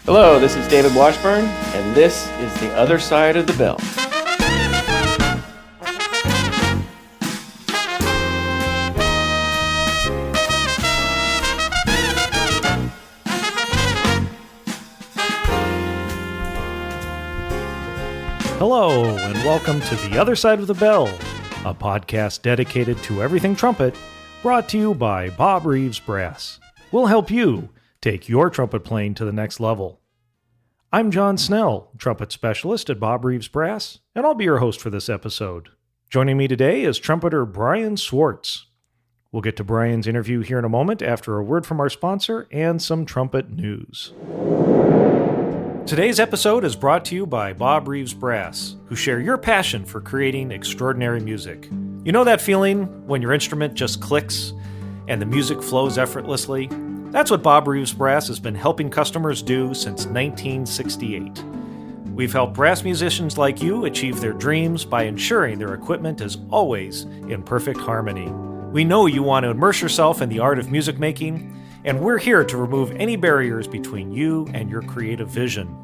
Hello, this is David Washburn, and this is The Other Side of the Bell. Hello, and welcome to The Other Side of the Bell, a podcast dedicated to everything trumpet, brought to you by Bob Reeves Brass. We'll help you take your trumpet playing to the next level. I'm John Snell, trumpet specialist at Bob Reeves Brass, and I'll be your host for this episode. Joining me today is Trumpeter Brian Swartz. We'll get to Brian's interview here in a moment after a word from our sponsor and some trumpet news. Today's episode is brought to you by Bob Reeves Brass, who share your passion for creating extraordinary music. You know that feeling when your instrument just clicks and the music flows effortlessly? That's what Bob Reeves Brass has been helping customers do since 1968. We've helped brass musicians like you achieve their dreams by ensuring their equipment is always in perfect harmony. We know you want to immerse yourself in the art of music making, and we're here to remove any barriers between you and your creative vision.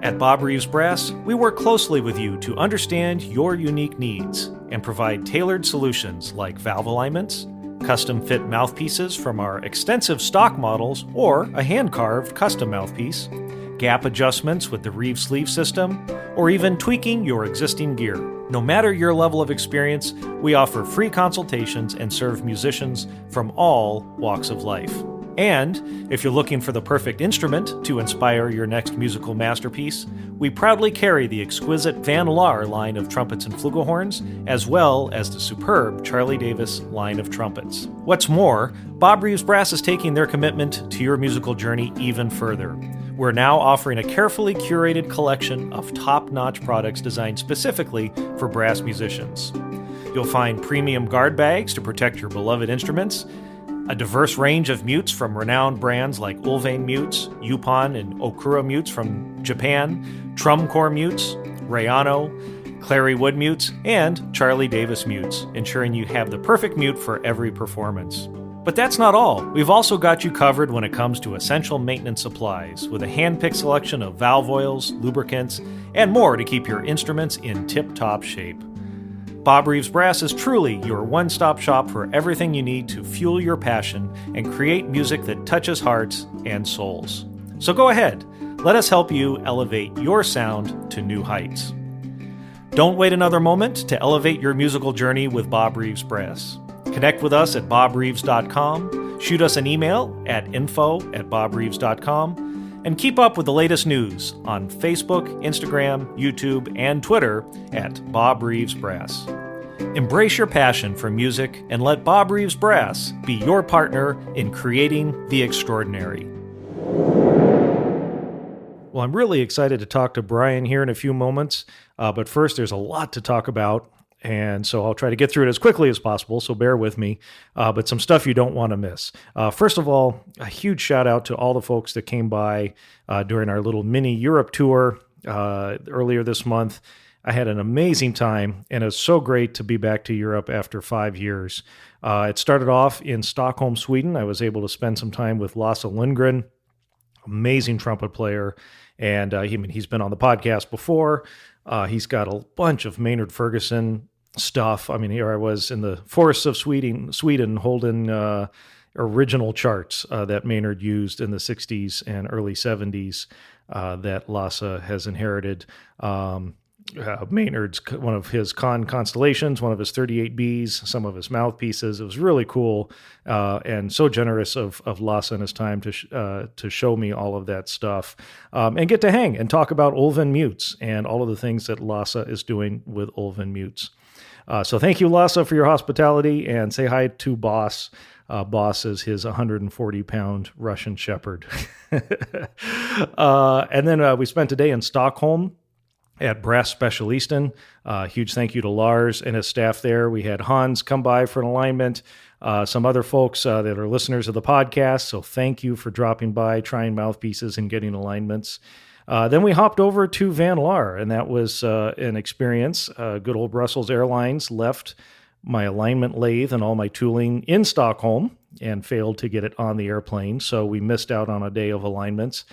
At Bob Reeves Brass, we work closely with you to understand your unique needs and provide tailored solutions like valve alignments, custom-fit mouthpieces from our extensive stock models or a hand-carved custom mouthpiece, gap adjustments with the Reeves sleeve system, or even tweaking your existing gear. No matter your level of experience, we offer free consultations and serve musicians from all walks of life. And if you're looking for the perfect instrument to inspire your next musical masterpiece, we proudly carry the exquisite Van Laar line of trumpets and flugelhorns, as well as the superb Charlie Davis line of trumpets. What's more, Bob Reeves Brass is taking their commitment to your musical journey even further. We're now offering a carefully curated collection of top-notch products designed specifically for brass musicians. You'll find premium guard bags to protect your beloved instruments, a diverse range of mutes from renowned brands like Ulvain mutes, Yupon and Okura mutes from Japan, Trumcore mutes, Rayano, Clary Wood mutes, and Charlie Davis mutes, ensuring you have the perfect mute for every performance. But that's not all. We've also got you covered when it comes to essential maintenance supplies, with a hand-picked selection of valve oils, lubricants, and more to keep your instruments in tip-top shape. Bob Reeves Brass is truly your one-stop shop for everything you need to fuel your passion and create music that touches hearts and souls. So go ahead, let us help you elevate your sound to new heights. Don't wait another moment to elevate your musical journey with Bob Reeves Brass. Connect with us at bobreeves.com, shoot us an email at info@bobreeves.com, and keep up with the latest news on Facebook, Instagram, YouTube, and Twitter at Bob Reeves Brass. Embrace your passion for music and let Bob Reeves Brass be your partner in creating the extraordinary. Well, I'm really excited to talk to Brian here in a few moments, but first there's a lot to talk about. And so I'll try to get through it as quickly as possible, so bear with me, but some stuff you don't want to miss. First of all, a huge shout out to all the folks that came by during our little mini Europe tour earlier this month. I had an amazing time, and it's so great to be back to Europe after 5 years. It started off in Stockholm, Sweden. I was able to spend some time with Lasse Lindgren, amazing trumpet player, and he's been on the podcast before. He's got a bunch of Maynard Ferguson stuff. I mean, here I was in the forests of Sweden holding original charts that Maynard used in the 60s and early 70s that Lasse has inherited. Maynard's one of his constellations, one of his 38Bs, some of his mouthpieces. It was really cool and so generous of Lasse and his time to show me all of that stuff and get to hang and talk about Ulvain mutes and all of the things that Lasse is doing with Ulvain mutes. So thank you, Lasse, for your hospitality, and say hi to Boss. Boss is his 140-pound Russian Shepherd. And then we spent a day in Stockholm at Brass Specialisten. Huge thank you to Lars and his staff there. We had Hans come by for an alignment, some other folks that are listeners of the podcast, so thank you for dropping by, trying mouthpieces, and getting alignments. Then we hopped over to Van Laar, and that was an experience. Good old Brussels Airlines left my alignment lathe and all my tooling in Stockholm and failed to get it on the airplane, so we missed out on a day of alignments.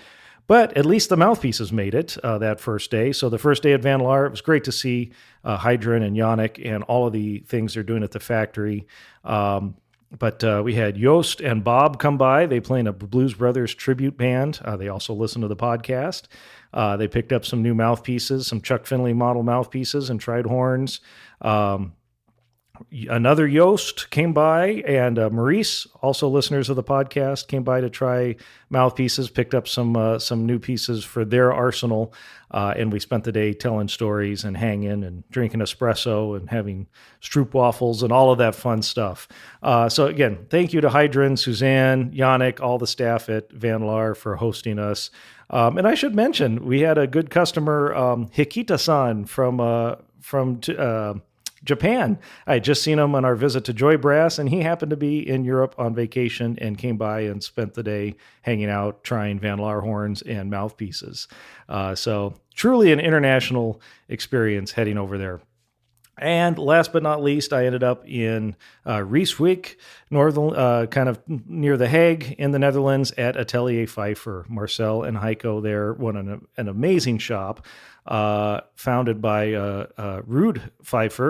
But at least the mouthpieces made it that first day. So the first day at Van Laar, it was great to see Hydran and Yannick and all of the things they're doing at the factory. But we had Joost and Bob come by. They play in a Blues Brothers tribute band. They also listen to the podcast. They picked up some new mouthpieces, some Chuck Finley model mouthpieces and tried horns. Another Joost came by, and Maurice, also listeners of the podcast, came by to try mouthpieces, picked up some new pieces for their arsenal, and we spent the day telling stories and hanging and drinking espresso and having stroopwafels and all of that fun stuff. So again, thank you to Hydran, Suzanne, Yannick, all the staff at Van Laar for hosting us. And I should mention, we had a good customer, Hikita-san from Japan. I had just seen him on our visit to Joy Brass, and he happened to be in Europe on vacation and came by and spent the day hanging out, trying Van Laar horns and mouthpieces. So truly an international experience heading over there. And last but not least, I ended up in Rijswijk, kind of near The Hague in the Netherlands at Atelier Pfeiffer. Marcel and Heiko there run an amazing shop founded by Ruud Pfeiffer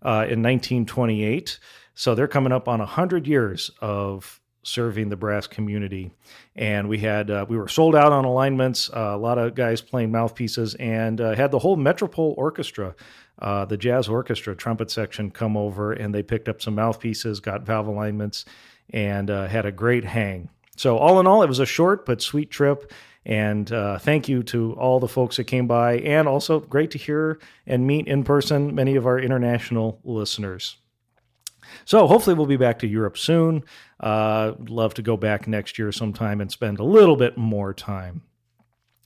in 1928. So they're coming up on 100 years of serving the brass community. And we were sold out on alignments, a lot of guys playing mouthpieces, and had the whole Metropole Orchestra, the jazz orchestra trumpet section, come over, and they picked up some mouthpieces, got valve alignments, and had a great hang. So all in all, it was a short but sweet trip. And thank you to all the folks that came by, and also great to hear and meet in person many of our international listeners. So hopefully we'll be back to Europe soon. Love to go back next year sometime and spend a little bit more time.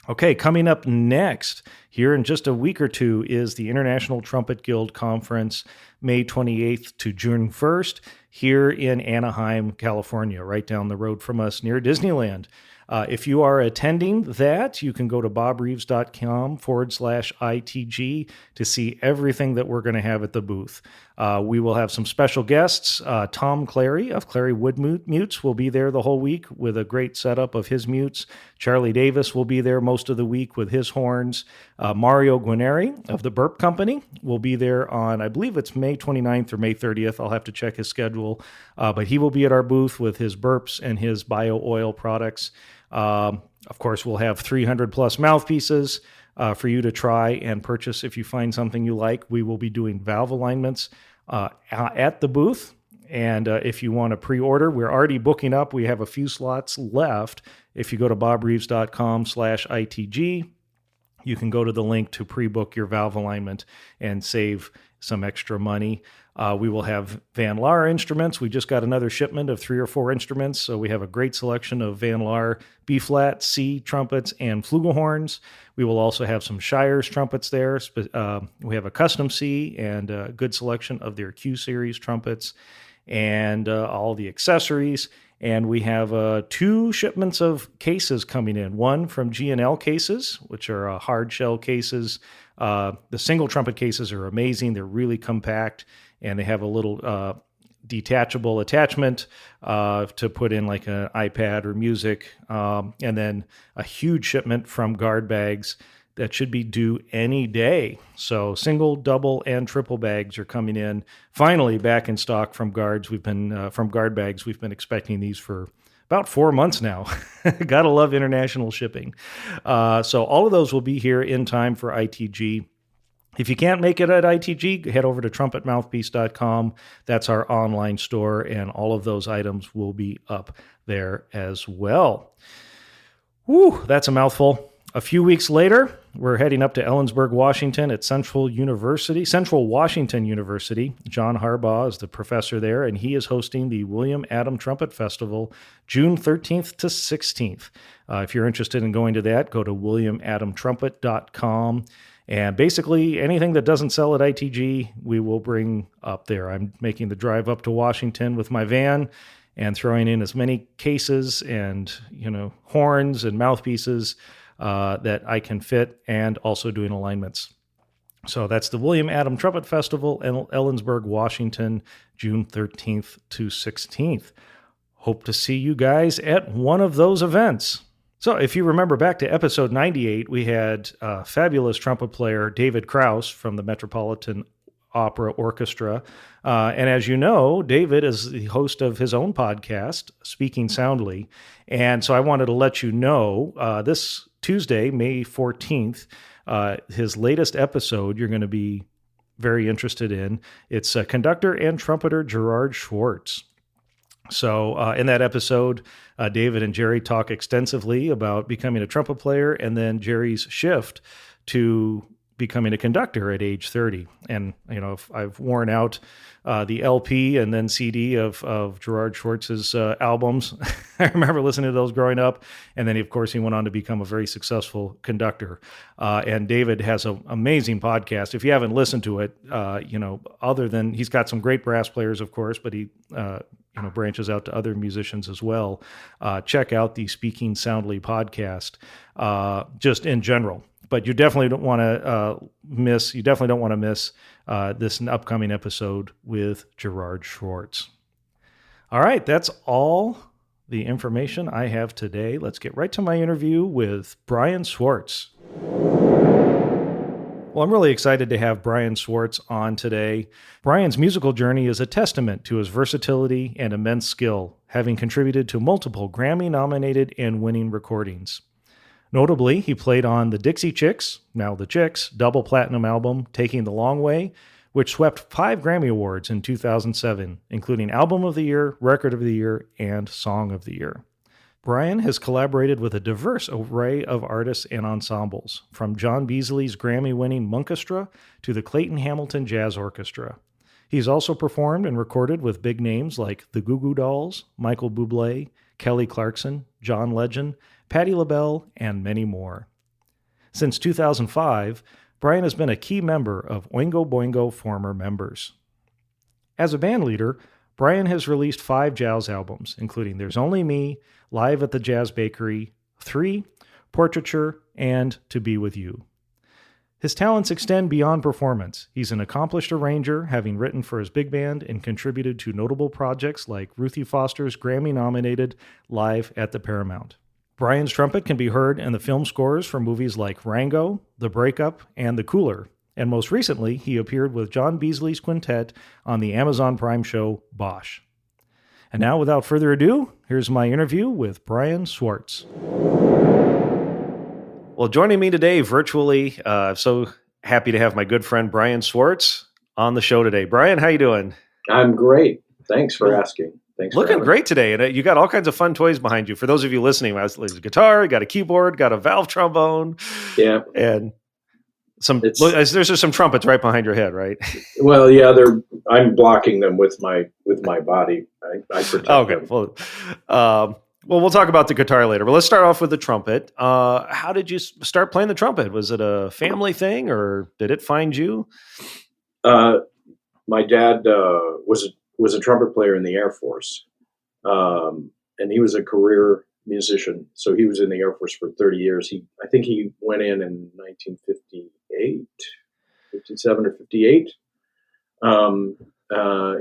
Okay, coming up next, here in just a week or two, is the International Trumpet Guild Conference, May 28th to June 1st, here in Anaheim, California, right down the road from us near Disneyland. If you are attending that, you can go to bobreeves.com/ITG to see everything that we're going to have at the booth. We will have some special guests. Tom Clary of Clary Wood Mutes will be there the whole week with a great setup of his mutes. Charlie Davis will be there most of the week with his horns. Mario Guarneri of the Burp Company will be there on, I believe it's May 29th or May 30th. I'll have to check his schedule. But he will be at our booth with his burps and his bio oil products. Of course, we'll have 300 plus mouthpieces for you to try and purchase if you find something you like. We will be doing valve alignments at the booth. And if you want to pre-order, we're already booking up. We have a few slots left. If you go to bobreeves.com/ITG, you can go to the link to pre-book your valve alignment and save some extra money. We will have Van Laar instruments. We just got another shipment of 3 or 4 instruments, so we have a great selection of Van Laar B-flat, C trumpets, and flugelhorns. We will also have some Shire's trumpets there. We have a custom C and a good selection of their Q-series trumpets and all the accessories. And we have 2 shipments of cases coming in. One from G&L cases, which are hard shell cases. The single trumpet cases are amazing. They're really compact, and they have a little detachable attachment to put in like an iPad or music. And then a huge shipment from Guard bags that should be due any day. So single, double, and triple bags are coming in. Finally, back in stock from Guards. From Guard bags. We've been expecting these for about 4 months now. Gotta love international shipping. So all of those will be here in time for ITG. If you can't make it at ITG, head over to trumpetmouthpiece.com. That's our online store, and all of those items will be up there as well. Woo, that's a mouthful. A few weeks later, we're heading up to Ellensburg, Washington at Central Washington University. John Harbaugh is the professor there, and he is hosting the William Adam Trumpet Festival June 13th to 16th. If you're interested in going to that, go to williamadamtrumpet.com. And basically, anything that doesn't sell at ITG, we will bring up there. I'm making the drive up to Washington with my van and throwing in as many cases and, horns and mouthpieces that I can fit, and also doing alignments. So that's the William Adam Trumpet Festival in Ellensburg, Washington, June 13th to 16th. Hope to see you guys at one of those events. So if you remember back to episode 98, we had fabulous trumpet player David Krause from the Metropolitan Opera Orchestra. And as you know, David is the host of his own podcast, Speaking Soundly. And so I wanted to let you know this Tuesday, May 14th, his latest episode you're going to be very interested in. It's conductor and trumpeter Gerard Swartz. So in that episode, David and Jerry talk extensively about becoming a trumpet player and then Jerry's shift to becoming a conductor at age 30. And, you know, I've worn out the LP and then CD of Gerard Swartz's albums. I remember listening to those growing up. And then, of course, he went on to become a very successful conductor. And David has an amazing podcast. If you haven't listened to it, other than he's got some great brass players, of course, but he branches out to other musicians as well. Check out the Speaking Soundly podcast, just in general. But you definitely don't want to miss. You definitely don't want to miss this upcoming episode with Gerard Swartz. All right, that's all the information I have today. Let's get right to my interview with Brian Swartz. Well, I'm really excited to have Brian Swartz on today. Brian's musical journey is a testament to his versatility and immense skill, having contributed to multiple Grammy-nominated and winning recordings. Notably, he played on the Dixie Chicks, now the Chicks, double platinum album, Taking the Long Way, which swept 5 Grammy Awards in 2007, including Album of the Year, Record of the Year, and Song of the Year. Brian has collaborated with a diverse array of artists and ensembles, from John Beasley's Grammy-winning Monkestra to the Clayton Hamilton Jazz Orchestra. He's also performed and recorded with big names like the Goo Goo Dolls, Michael Bublé, Kelly Clarkson, John Legend, Patti LaBelle, and many more. Since 2005, Brian has been a key member of Oingo Boingo former members. As a band leader, Brian has released 5 jazz albums, including There's Only Me, Live at the Jazz Bakery, 3, Portraiture, and To Be With You. His talents extend beyond performance. He's an accomplished arranger, having written for his big band and contributed to notable projects like Ruthie Foster's Grammy-nominated Live at the Paramount. Brian's trumpet can be heard in the film scores for movies like Rango, The Breakup, and The Cooler. And most recently, he appeared with John Beasley's quintet on the Amazon Prime show Bosch. And now, without further ado, here's my interview with Brian Swartz. Well, joining me today virtually, I'm so happy to have my good friend Brian Swartz on the show today. Brian, how you doing? I'm great. Thanks for asking. Thanks. Looking great today, and you got all kinds of fun toys behind you. For those of you listening, there's a guitar, you got a keyboard, got a valve trombone, yeah, and there's just some trumpets right behind your head, right? Well, yeah, I'm blocking them with my body. I protect them. Well, we'll talk about the guitar later. But let's start off with the trumpet. How did you start playing the trumpet? Was it a family thing, or did it find you? My dad was a trumpet player in the Air Force, and he was a career musician. So he was in the Air Force for 30 years. I think he went in 57 or 58,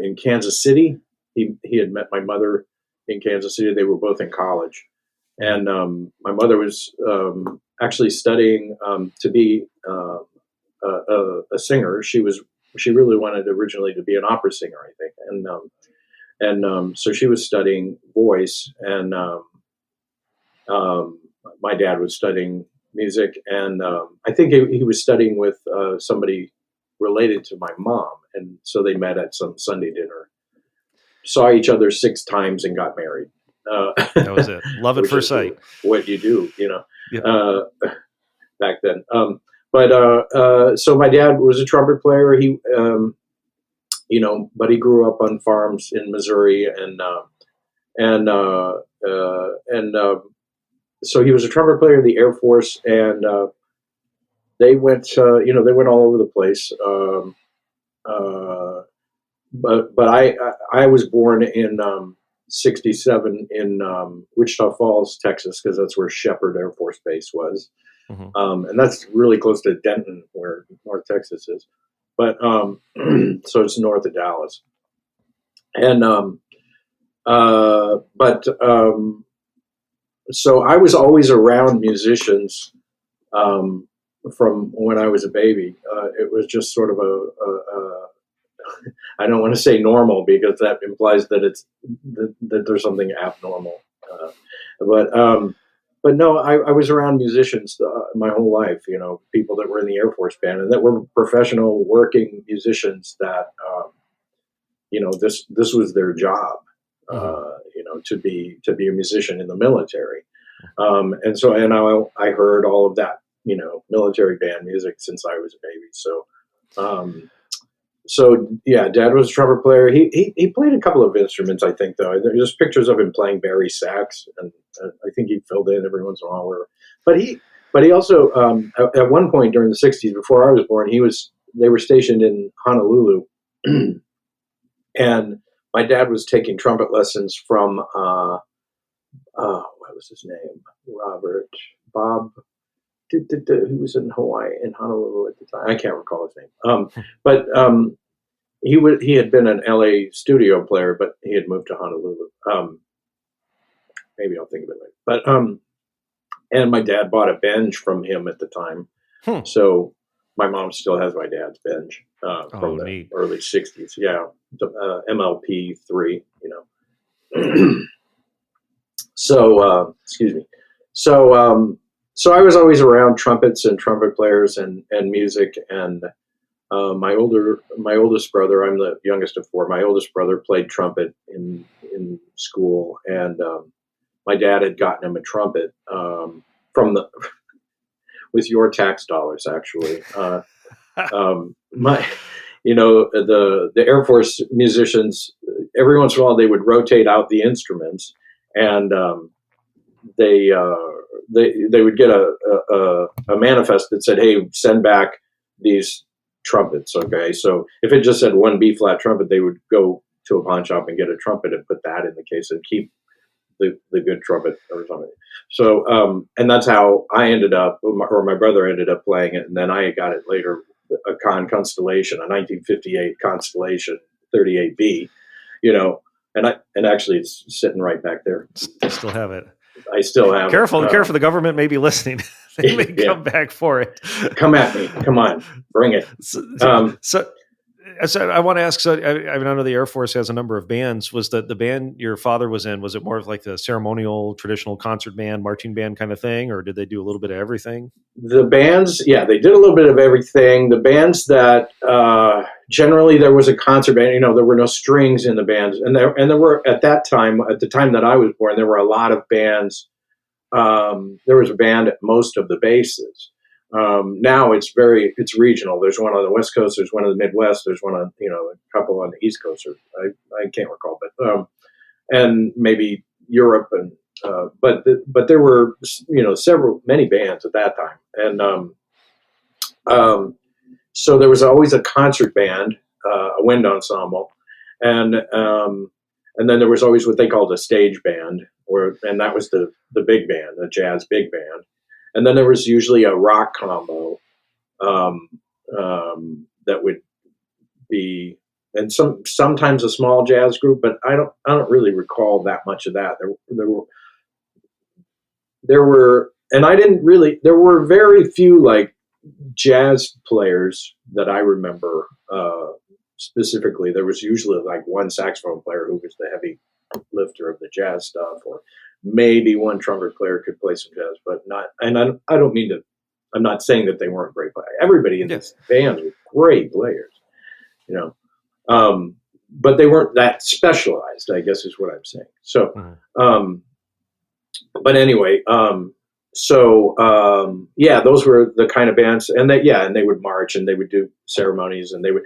in Kansas City. He had met my mother in Kansas City. They were both in college, and my mother was actually studying to be a singer. She really wanted originally to be an opera singer, I think, and so she was studying voice, and my dad was studying music, and I think he was studying with somebody related to my mom, and so they met at some Sunday dinner, saw each other 6 times, and got married. That was it. Love at first sight. What you do, Yeah. Back then. So my dad was a trumpet player. He, but he grew up on farms in Missouri, and so he was a trumpet player in the Air Force, and they went all over the place. But I was born in 1967 in Wichita Falls, Texas, because that's where Shepherd Air Force Base was. Mm-hmm. And that's really close to Denton, where North Texas is. But so it's north of Dallas. And so I was always around musicians from when I was a baby. It was just sort of I don't want to say normal because that implies that that there's something abnormal. But no, I was around musicians my whole life. People that were in the Air Force Band and that were professional working musicians that this was their job. To be a musician in the military. And I heard all of that, military band music since I was a baby. So Dad was a trumpet player. He played a couple of instruments, I think, though. There's pictures of him playing bari sax, and I think he filled in every once in a while. But he also at one point during the '60s, before I was born, they were stationed in Honolulu, and my dad was taking trumpet lessons from what was his name? Bob, who was in Hawaii, in Honolulu at the time. I can't recall his name. But he had been an LA studio player, but he had moved to Honolulu. Maybe I'll think of it later. But and my dad bought a Benj from him at the time. So my mom still has my dad's Benj from the early '60s. Yeah, MLP 3. So excuse me. So I was always around trumpets and trumpet players and music. And my oldest brother, I'm the youngest of four. My oldest brother played trumpet in school, and my dad had gotten him a trumpet with your tax dollars, actually. The Air Force musicians, every once in a while they would rotate out the instruments, and they would get a manifest that said, "Hey, send back these trumpets." Okay, so if it just said one B flat trumpet, they would go to a pawn shop and get a trumpet and put that in the case and keep the good trumpet or something. So and that's how I ended up, or my brother ended up playing it, and then I got it later. A Constellation, a 1958 Constellation 38B, and actually it's sitting right back there. I still have it. I still have Careful, it. the government may be listening. They may come back for it. Come at me. Come on. Bring it. So I want to ask, I know the Air Force has a number of bands. Was the band your father was in, was it more of like the ceremonial, traditional concert band, marching band kind of thing, or did they do a little bit of everything? The bands, yeah, they did a little bit of everything. The bands that generally there was a concert band, there were no strings in the bands. And there were, at that time, at the time that I was born, there were a lot of bands. There was a band at most of the bases. Now it's regional. There's one on the West Coast. There's one on the Midwest. There's one on, a couple on the East Coast. I can't recall, but, and maybe Europe but there were, many bands at that time. And, so there was always a concert band, a wind ensemble. And then there was always what they called a stage band, and that was the big band, the jazz big band. And then there was usually a rock combo that would be, and sometimes a small jazz group, but I don't really recall that much of that. There were, and I didn't really. There were very few like jazz players that I remember specifically. There was usually like one saxophone player who was the heavy lifter of the jazz stuff, or maybe one trumpet player could play some jazz, but not. And I don't mean to. I'm not saying that they weren't great players. Everybody in this band was great players, but they weren't that specialized, I guess is what I'm saying. So, but anyway, those were the kind of bands, and they would march and they would do ceremonies, and they would,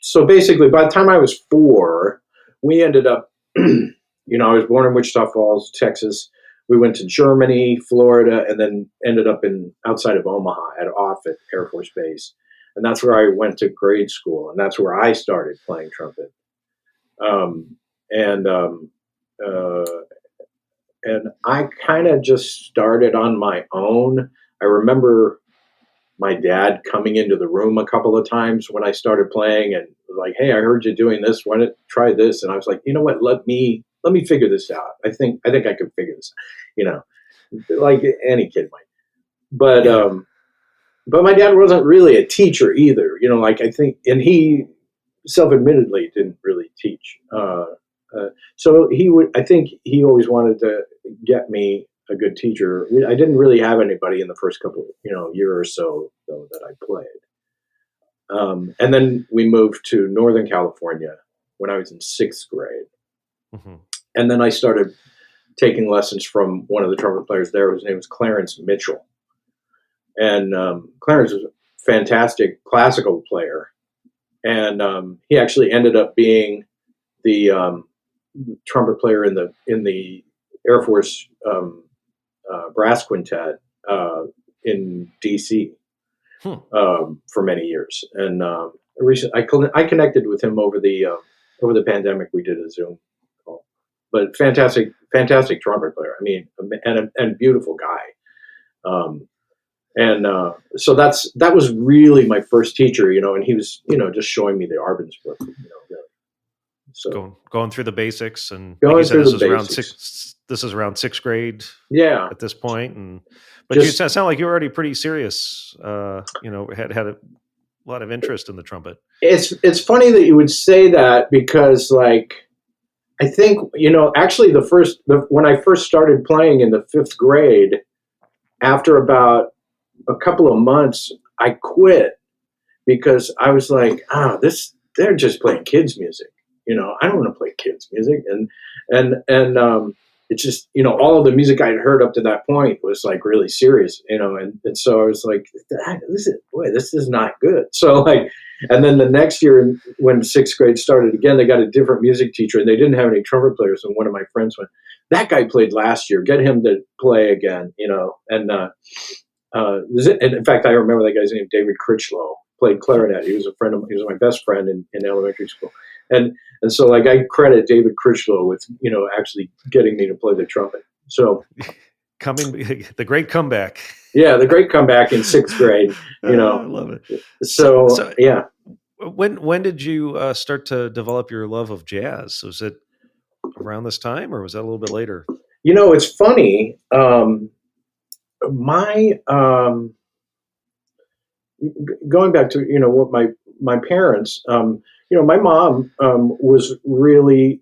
so basically by the time I was 4, we ended up, I was born in Wichita Falls, Texas. We went to Germany, Florida, and then ended up outside of Omaha at Offutt Air Force Base. And that's where I went to grade school, and that's where I started playing trumpet. And I kind of just started on my own. I remember my dad coming into the room a couple of times when I started playing and was like, "Hey, I heard you doing this. Why don't you try this?" And I was like, "You know what? Let me let me figure this out. I think I could figure this out, like any kid might. But my dad wasn't really a teacher either, like I think, and he self-admittedly didn't really teach. So I think he always wanted to get me a good teacher. I didn't really have anybody in the first couple, year or so though that I played. And then we moved to Northern California when I was in 6th grade. Mm-hmm. And then I started taking lessons from one of the trumpet players there. His name was Clarence Mitchell. And Clarence was a fantastic classical player. And he actually ended up being the trumpet player in the Air Force brass quintet in DC for many years. And I connected with him over the pandemic. We did a Zoom call, but fantastic trumpet player. I mean, and beautiful guy. So that was really my first teacher, and he was, just showing me the Arbenz book, really. So going through the basics, and going like you said, through this is around 6th grade. Yeah. At this point, but you sound like you were already pretty serious. Had a lot of interest in the trumpet. It's funny that you would say that, because like, I think, actually when I first started playing in the 5th grade, after about a couple of months, I quit because I was like, they're just playing kids' music. I don't want to play kids' music. And it's just, all of the music I'd heard up to that point was like really serious, and so I was like, this is not good. So like, and then the next year when 6th grade started again, they got a different music teacher and they didn't have any trumpet players. And one of my friends went, that guy played last year, get him to play again, and in fact, I remember that guy's name, David Critchlow, played clarinet. He was he was my best friend in elementary school. And so like I credit David Critchlow with, actually getting me to play the trumpet. So the great comeback. Yeah, the great comeback in 6th grade, I love it. So yeah. When did you start to develop your love of jazz? Was it around this time, or was that a little bit later? It's funny. Going back to, what my parents, my mom was really,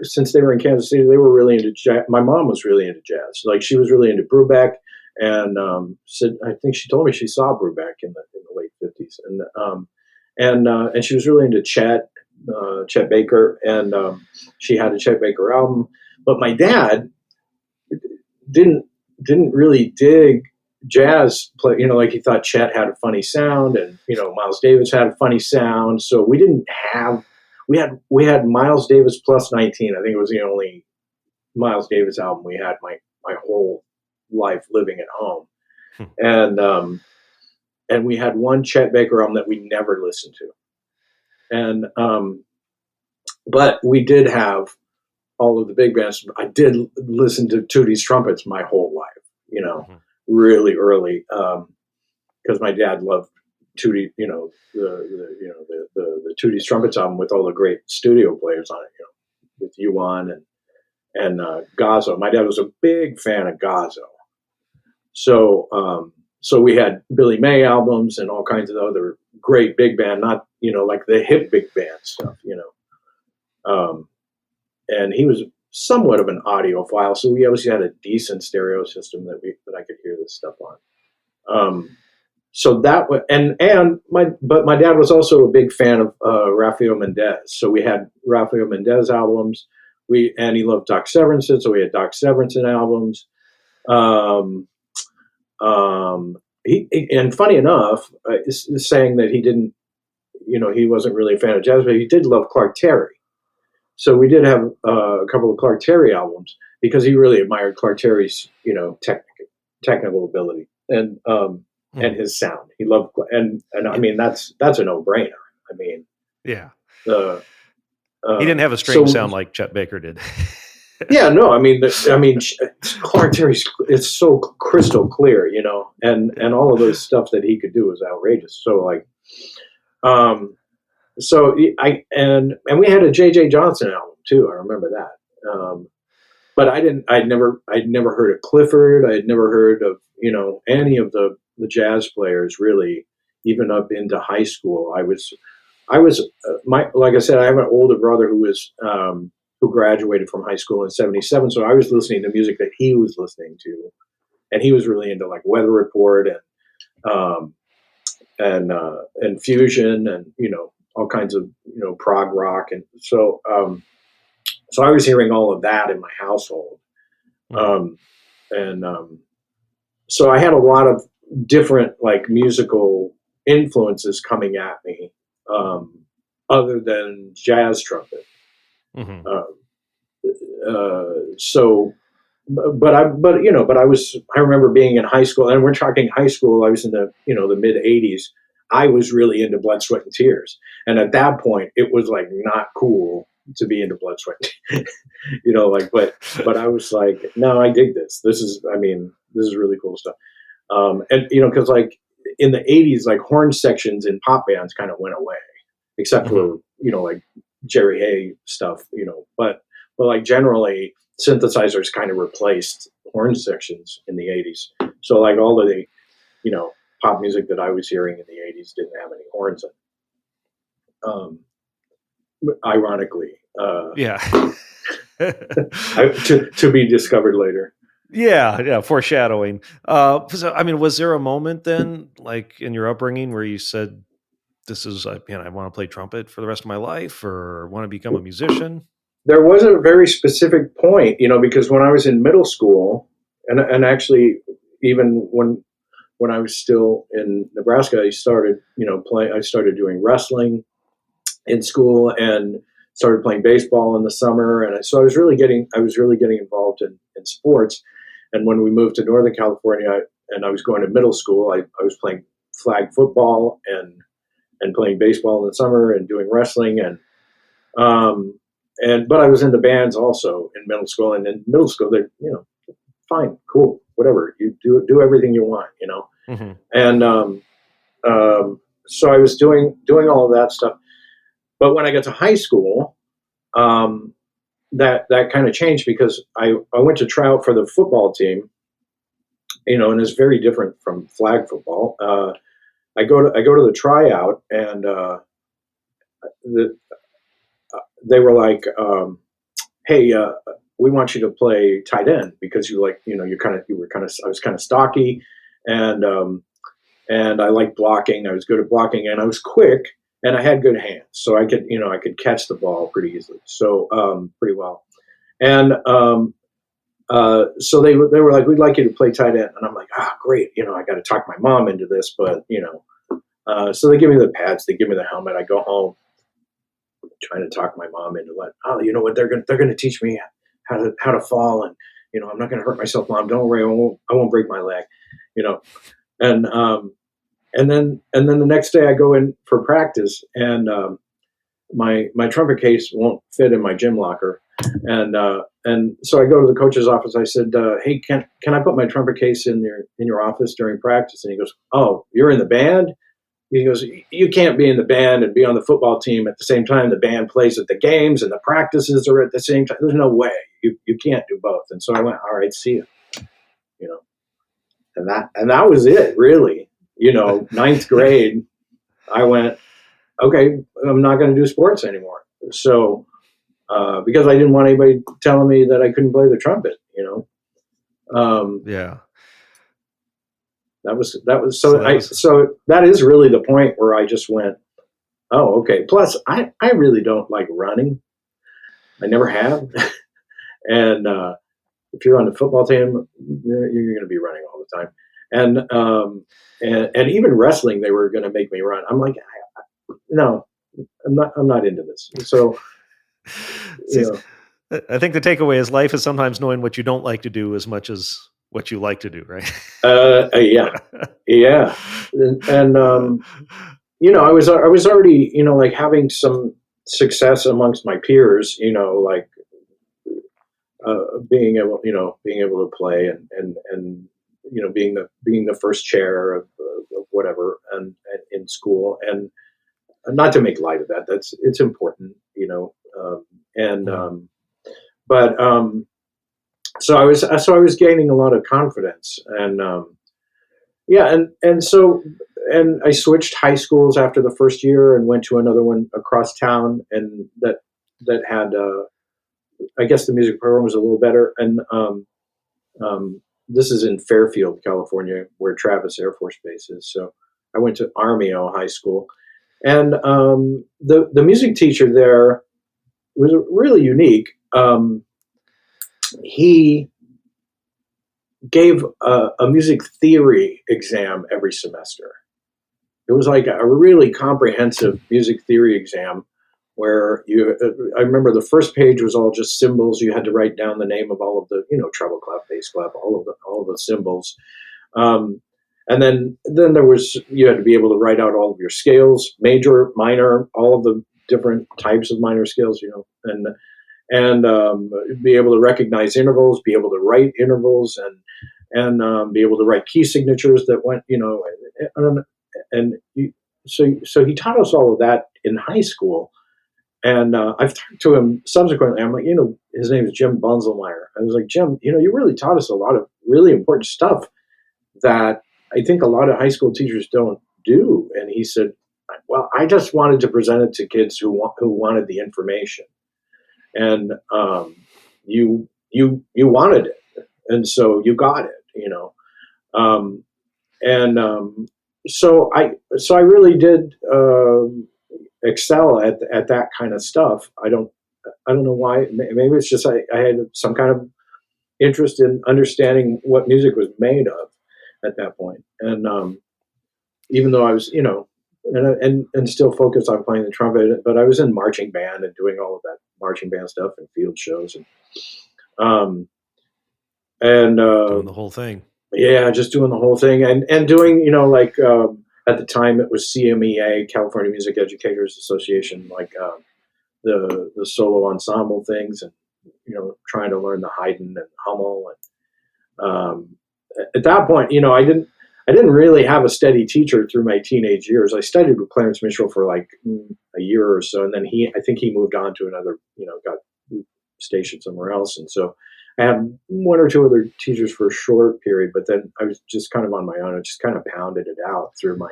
since they were in Kansas City, they were really into jazz. My mom was really into jazz. Like she was really into Brubeck, and I think she told me she saw Brubeck in the late 50s, and she was really into Chet Baker, and she had a Chet Baker album. But my dad didn't really dig jazz play, like he thought Chet had a funny sound, and Miles Davis had a funny sound. So we had Miles Davis plus 19. I think it was the only Miles Davis album we had my whole life living at home. And we had one Chet Baker album that we never listened to. And but we did have all of the big bands. I did listen to Tootie's trumpets my whole life, really early, because my dad loved Tootie, the Tootie's trumpets album with all the great studio players on it, with Yuan and Gazzo. My dad was a big fan of Gazzo. So we had Billy May albums and all kinds of other great big band, not, like the hip big band stuff, and he was somewhat of an audiophile, so we obviously had a decent stereo system that I could hear this stuff on. So that was, but my dad was also a big fan of Rafael Mendez. So we had Rafael Mendez albums. And he loved Doc Severinsen, so we had Doc Severinsen albums. And funny enough, saying that he didn't, he wasn't really a fan of jazz, but he did love Clark Terry. So we did have a couple of Clark Terry albums because he really admired Clark Terry's, technical ability and his sound. He loved, and I mean, that's a no-brainer. I mean, yeah. He didn't have a strange sound like Chet Baker did. Yeah, no, I mean, Clark Terry's, it's so crystal clear, and all of those stuff that he could do was outrageous. So like, and we had a J.J. Johnson album too. I remember that. But I'd never heard of Clifford. I had never heard of, any of the jazz players really, even up into high school. I was like I said, I have an older brother who graduated from high school in '77. So I was listening to music that he was listening to, and he was really into like Weather Report and fusion and, all kinds of, prog rock. And so I was hearing all of that in my household. So I had a lot of different like musical influences coming at me, other than jazz trumpet. Mm-hmm. I remember being in high school, and we're talking high school. I was in the mid '80s. I was really into Blood, Sweat, and Tears, and at that point, it was like not cool to be into Blood, Sweat, but I was like, no, I dig this. This is really cool stuff. Because like in the '80s, like horn sections in pop bands kind of went away, except for like Jerry Hay stuff, but like generally synthesizers kind of replaced horn sections in the '80s. So like all of the, pop music that I was hearing in the '80s didn't have any horns in it. Ironically, yeah, to be discovered later. Yeah, foreshadowing. So, I mean, was there a moment then, like in your upbringing, where you said, "This is, I want to play trumpet for the rest of my life, or want to become a musician"? There was a very specific point, because when I was in middle school, and actually even when I was still in Nebraska, I started, I started doing wrestling in school and started playing baseball in the summer. And so I was really getting involved in sports. And when we moved to Northern California and I was going to middle school, I was playing flag football and playing baseball in the summer and doing wrestling. But I was into bands also in middle school, and in middle school, they're, fine, cool, whatever, you do everything you want, Mm-hmm. And so I was doing all of that stuff. But when I got to high school, that kind of changed, because I went to try out for the football team, and it's very different from flag football. I go to the tryout, and they were like, "Hey, we want you to play tight end because I was kind of stocky, and I liked blocking. I was good at blocking, and I was quick, and I had good hands, so I could catch the ball pretty easily, so pretty well. And so they were like, "We'd like you to play tight end," and I'm like, great, I got to talk my mom into this, but so they give me the pads, they give me the helmet. I go home, trying to talk my mom into what they're going to teach me how to fall, and I'm not going to hurt myself, Mom. Don't worry, I won't break my leg, and then the next day I go in for practice, and my trumpet case won't fit in my gym locker, and so I go to the coach's office. I said, "Hey, can I put my trumpet case in your office during practice?" And he goes, "Oh, you're in the band?" He goes, "You can't be in the band and be on the football team at the same time. The band plays at the games and the practices are at the same time. There's no way. You can't do both." And so I went, "All right, see you." And that was it, really. Ninth grade, I went, okay, I'm not going to do sports anymore. So because I didn't want anybody telling me that I couldn't play the trumpet, Yeah. That was so that is really the point where I just went, oh, okay. Plus, I really don't like running. I never have. And if you're on the football team, you're going to be running all the time. And even wrestling, they were going to make me run. I'm like, no, I'm not into this. So, I think the takeaway is life is sometimes knowing what you don't like to do as much as what you like to do, right? Yeah. And I was already, like having some success amongst my peers, like being able to play and being the first chair of whatever and in school, and not to make light of that. It's important, but so I was gaining a lot of confidence, and and I switched high schools after the first year and went to another one across town, and that had I guess the music program was a little better, and this is in Fairfield, California, where Travis Air Force Base is. So I went to Armijo High School, and the music teacher there was really unique. He gave a music theory exam every semester. It was like a really comprehensive music theory exam where I remember the first page was all just symbols. You had to write down the name of all of the, treble clef, bass clef, all of the symbols. And then there was, you had to be able to write out all of your scales, major, minor, all of the different types of minor scales, and be able to recognize intervals, be able to write intervals, and be able to write key signatures that went, so he taught us all of that in high school. And I've talked to him subsequently. I'm like, his name is Jim Bunzelmeyer. I was like, Jim, you really taught us a lot of really important stuff that I think a lot of high school teachers don't do. And he said, well, I just wanted to present it to kids who wanted the information. And you wanted it, and so you got it, so I really did excel at that kind of stuff. I don't know why. Maybe it's just I had some kind of interest in understanding what music was made of at that point. And even though I was, and still focused on playing the trumpet, but I was in marching band and doing all of that marching band stuff and field shows and doing the whole thing. Yeah, just doing the whole thing and doing, at the time it was CMEA, California Music Educators Association, like the solo ensemble things, and trying to learn the Haydn and Hummel. And at that point, I didn't really have a steady teacher through my teenage years. I studied with Clarence Mitchell for like a year or so, and then I think he moved on to another, got stationed somewhere else, and so I had one or two other teachers for a short period, but then I was just kind of on my own. I just kind of pounded it out through my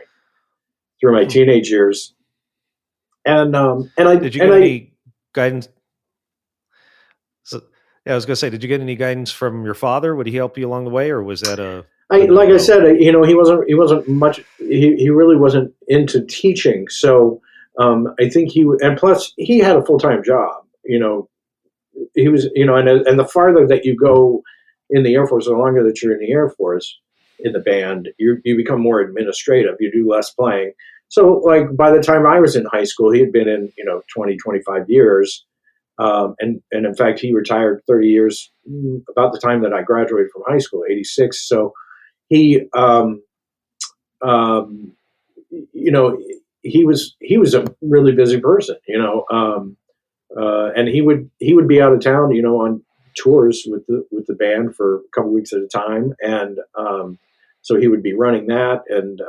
teenage years. And did you get any guidance? So, yeah, I was going to say, did you get any guidance from your father? Would he help you along the way, or was that I said, he wasn't much. He really wasn't into teaching. So I think and plus he had a full-time job. He was, and the farther that you go in the Air Force, the longer that you're in the Air Force, in the band, you become more administrative. You do less playing. So, like, by the time I was in high school, he had been in, 20, 25 years. And in fact, he retired 30 years about the time that I graduated from high school, 86. So he, he was a really busy person, and he would be out of town, on tours with the band for a couple weeks at a time, and so he would be running that, and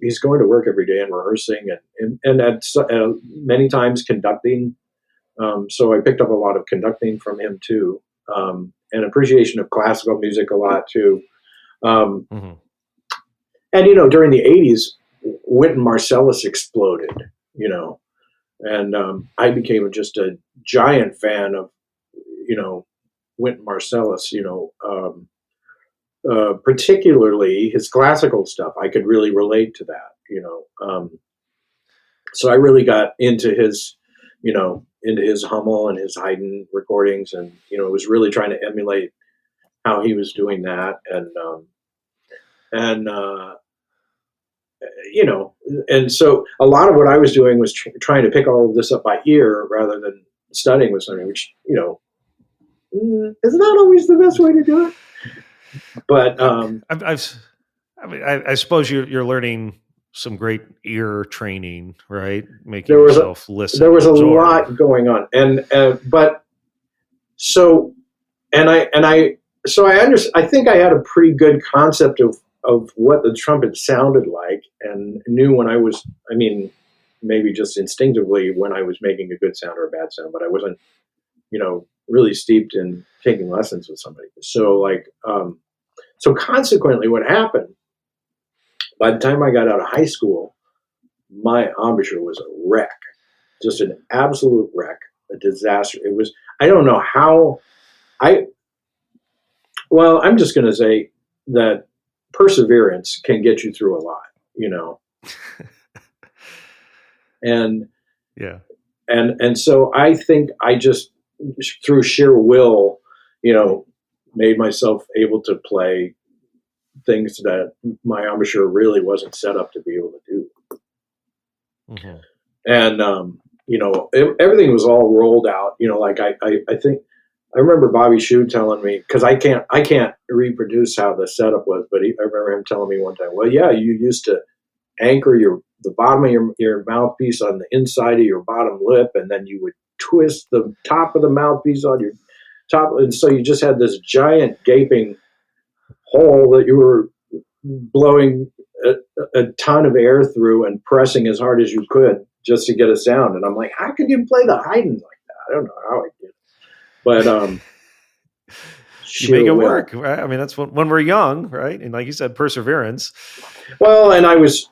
he's going to work every day and rehearsing, and at many times conducting. So I picked up a lot of conducting from him too, and appreciation of classical music a lot too. Mm-hmm. And during the 80s. Wynton Marsalis exploded, and I became just a giant fan of, Wynton Marsalis, particularly his classical stuff. I could really relate to that, so I really got into his Hummel and his Haydn recordings, and, was really trying to emulate how he was doing that. And so a lot of what I was doing was trying to pick all of this up by ear rather than studying with something, which, is not always the best way to do it. But I suppose you're learning some great ear training, right? Making yourself listen. There was a lot going on, I think I had a pretty good concept of what the trumpet sounded like, and knew when maybe just instinctively when I was making a good sound or a bad sound, but I wasn't, really steeped in taking lessons with somebody. So so consequently what happened, by the time I got out of high school, my embouchure was a wreck, just an absolute wreck, a disaster. It was, I don't know how I'm just going to say that perseverance can get you through a lot, and yeah. And so I think I just, through sheer will, made myself able to play things that my embouchure really wasn't set up to be able to do. Mm-hmm. And, everything was all rolled out, I think, I remember Bobby Shue telling me, because I can't reproduce how the setup was, but I remember him telling me one time, well, yeah, you used to anchor the bottom of your mouthpiece on the inside of your bottom lip, and then you would twist the top of the mouthpiece on your top, and so you just had this giant gaping hole that you were blowing a ton of air through and pressing as hard as you could just to get a sound. And I'm like, how could you play the Haydn like that? I don't know how I did it. But you make it work, right? I mean, that's when we're young, right? And like you said, perseverance. Well, and I was,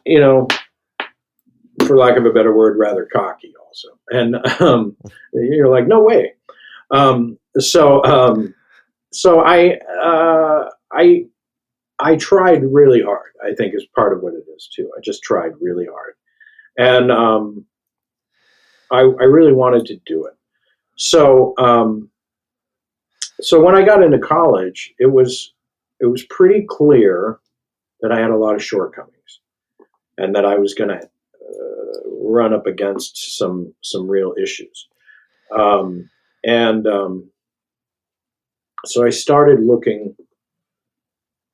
for lack of a better word, rather cocky also. And you're like, no way. So I tried really hard, I think is part of what it is too. I just tried really hard. And I really wanted to do it. So when I got into college, it was pretty clear that I had a lot of shortcomings and that I was going to run up against some real issues. So I started looking.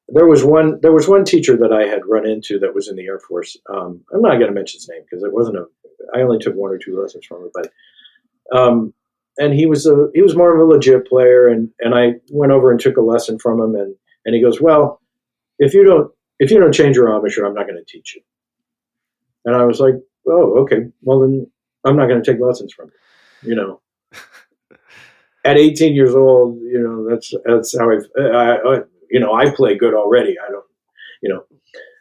There was one teacher that I had run into that was in the Air Force. I'm not going to mention his name because I only took 1 or 2 lessons from him, but and he was more of a legit player, and I went over and took a lesson from him, and he goes, well, if you don't change your embouchure, I'm not going to teach you. And I was like, oh, okay, well then I'm not going to take lessons from you. At 18 years old, that's how I play good already. I don't,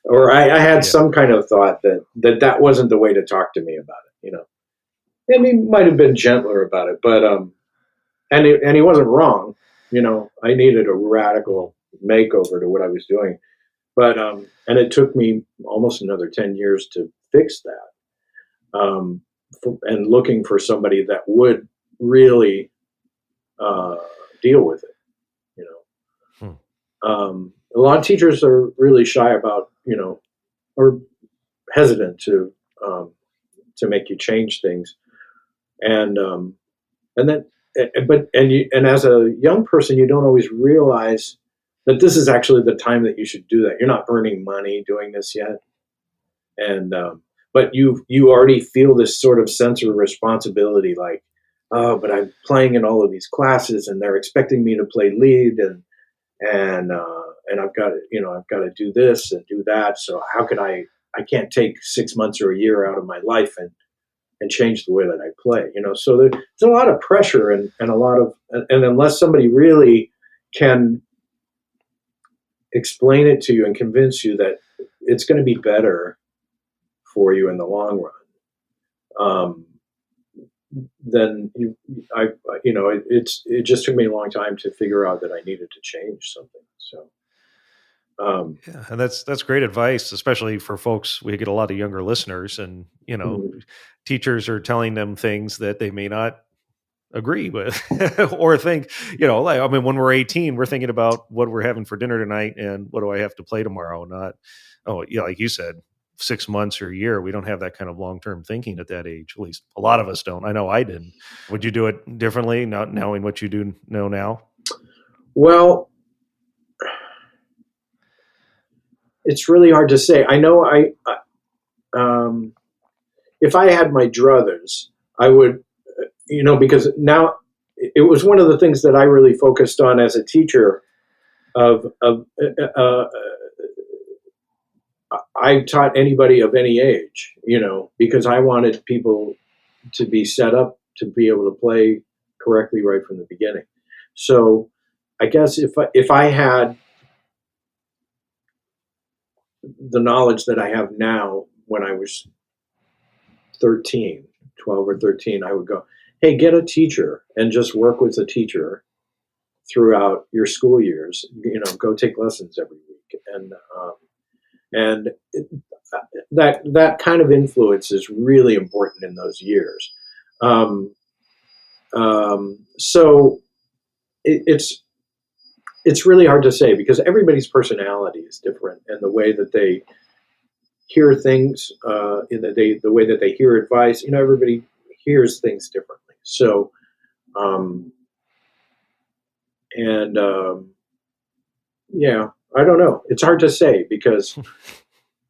or I had some kind of thought that wasn't the way to talk to me about it, And he might have been gentler about it, but and he wasn't wrong. I needed a radical makeover to what I was doing, but and it took me almost another 10 years to fix that. And looking for somebody that would really deal with it, A lot of teachers are really shy about, or hesitant to make you change things. And as a young person, you don't always realize that this is actually the time that you should do that. You're not earning money doing this yet. And, but you already feel this sort of sense of responsibility, like, oh, but I'm playing in all of these classes and they're expecting me to play lead and I've got to do this and do that. So how can I can't take 6 months or a year out of my life and change the way that I play, So there's a lot of pressure and a lot of, and unless somebody really can explain it to you and convince you that it's going to be better for you in the long run, then it just took me a long time to figure out that I needed to change something. So. Yeah, and that's great advice, especially for folks. We get a lot of younger listeners, and teachers are telling them things that they may not agree with or think. When we're 18, we're thinking about what we're having for dinner tonight and what do I have to play tomorrow. Not, like you said, 6 months or a year. We don't have that kind of long-term thinking at that age. At least a lot of us don't. I know I didn't. Would you do it differently, not knowing what you do know now? Well, it's really hard to say. I know if I had my druthers, I would, because now it was one of the things that I really focused on as a teacher of I taught anybody of any age, because I wanted people to be set up to be able to play correctly right from the beginning. So I guess if I had the knowledge that I have now when I was 12 or 13, I would go, hey, get a teacher and just work with a teacher throughout your school years. Go take lessons every week. And that kind of influence is really important in those years. So it's really hard to say because everybody's personality is different, and the way that they hear things, the way that they hear advice, everybody hears things differently. So, yeah, I don't know. It's hard to say because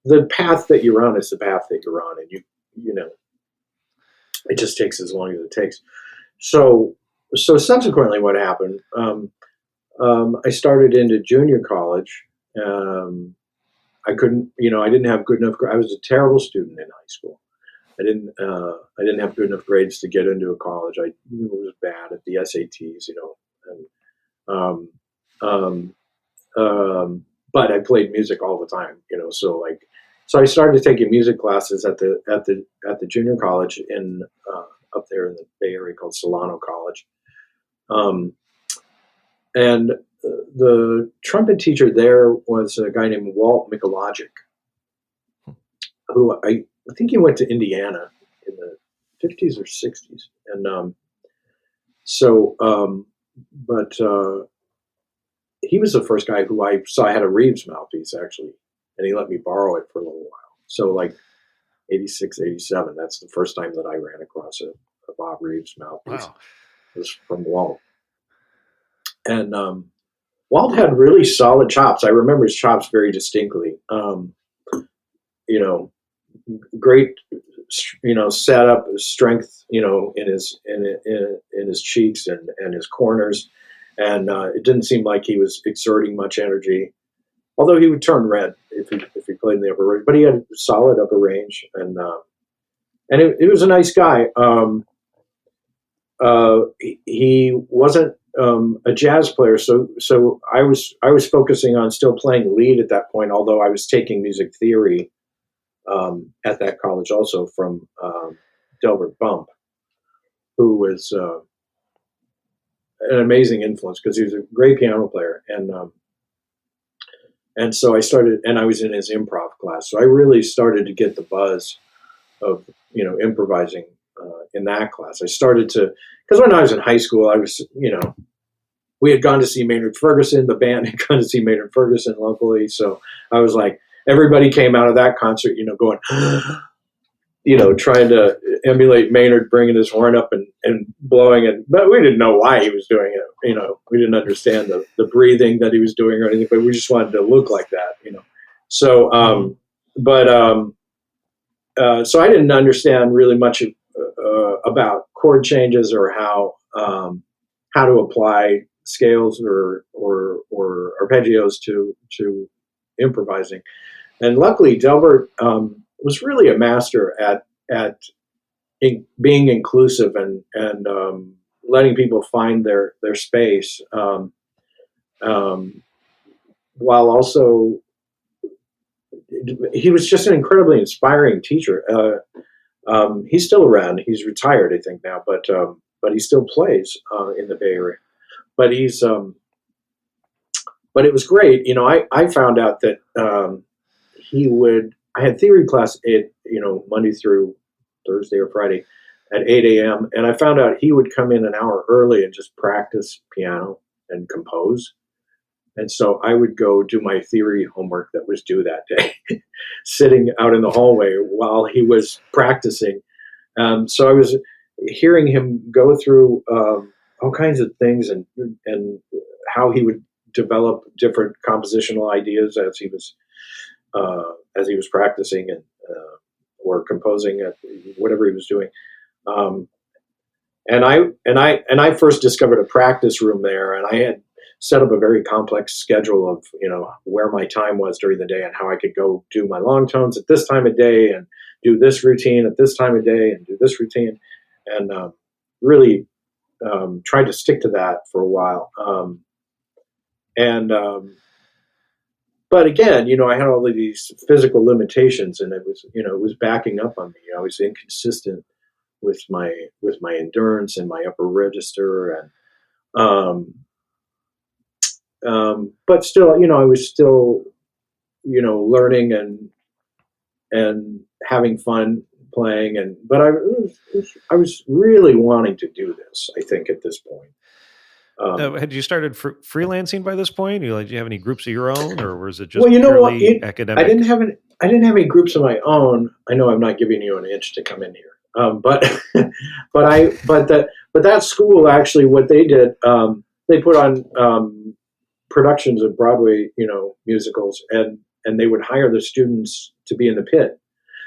the path that you're on is the path that you're on, and it just takes as long as it takes. So subsequently, what happened? I started into junior college. I didn't have good enough. I was a terrible student in high school. I didn't have good enough grades to get into a college. I was bad at the SATs, but I played music all the time, so I started taking music classes at the junior college in up there in the Bay Area called Solano College. And the trumpet teacher there was a guy named Walt Mikologic, who I think he went to Indiana in the 50s or 60s. And but he was the first guy who I saw had a Reeves mouthpiece, actually, and he let me borrow it for a little while. So like 86, 87, that's the first time that I ran across a Bob Reeves mouthpiece. Wow. It was from Walt. And Walt had really solid chops. I remember his chops very distinctly. Great, setup, strength, in his cheeks and his corners. And it didn't seem like he was exerting much energy, although he would turn red if he played in the upper range. But he had a solid upper range, and it was a nice guy. He wasn't a jazz player, so I was focusing on still playing lead at that point. Although I was taking music theory at that college also from Delbert Bump, who was an amazing influence because he was a great piano player, and so I started, and I was in his improv class, so I really started to get the buzz of improvising in that class. I started to, because when I was in high school, I was we had gone to see Maynard Ferguson. The band had gone to see Maynard Ferguson locally, so I was like, everybody came out of that concert, going, trying to emulate Maynard, bringing his horn up and blowing it. But we didn't know why he was doing it. We didn't understand the breathing that he was doing or anything, but we just wanted to look like that, So, so I didn't understand really much about chord changes or how to apply scales or arpeggios to improvising. And luckily, Delbert was really a master at being inclusive and letting people find their space, while also he was just an incredibly inspiring teacher. He's still around. He's retired, I think now, but he still plays in the Bay Area. But but it was great. I found out that I had theory class at, Monday through Thursday or Friday at 8 a.m. And I found out he would come in an hour early and just practice piano and compose. And so I would go do my theory homework that was due that day, sitting out in the hallway while he was practicing. So I was hearing him go through all kinds of things and how he would develop different compositional ideas as he was practicing and or composing at whatever he was doing. And I first discovered a practice room there, and I had set up a very complex schedule of, where my time was during the day and how I could go do my long tones at this time of day and do this routine at this time of day and do this routine, and really tried to stick to that for a while. But again, I had all of these physical limitations, and it was backing up on me. I was inconsistent with my endurance and my upper register, and but still, I was still, learning and having fun playing, but I was really wanting to do this, I think, at this point. Had you started freelancing by this point? Do you have any groups of your own, or was it just purely academic? I didn't have any groups of my own. I know I'm not giving you an inch to come in here, but that school, actually, what they did, they put on productions of Broadway, musicals, and they would hire the students to be in the pit.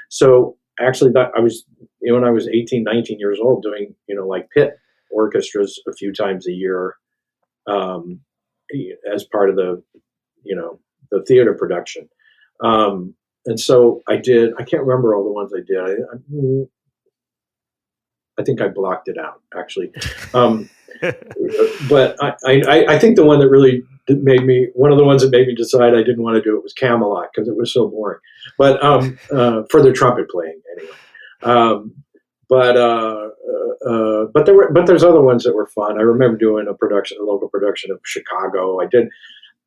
So actually, I was, when I was 18, 19 years old, doing, like pit orchestras a few times a year, as part of the theater production. And so I can't remember all the ones I did. I think I blocked it out, actually. But I think the one that really one of the ones that made me decide I didn't want to do it was Camelot, because it was so boring. But for the trumpet playing, anyway. But there's other ones that were fun. I remember doing a local production of Chicago. I did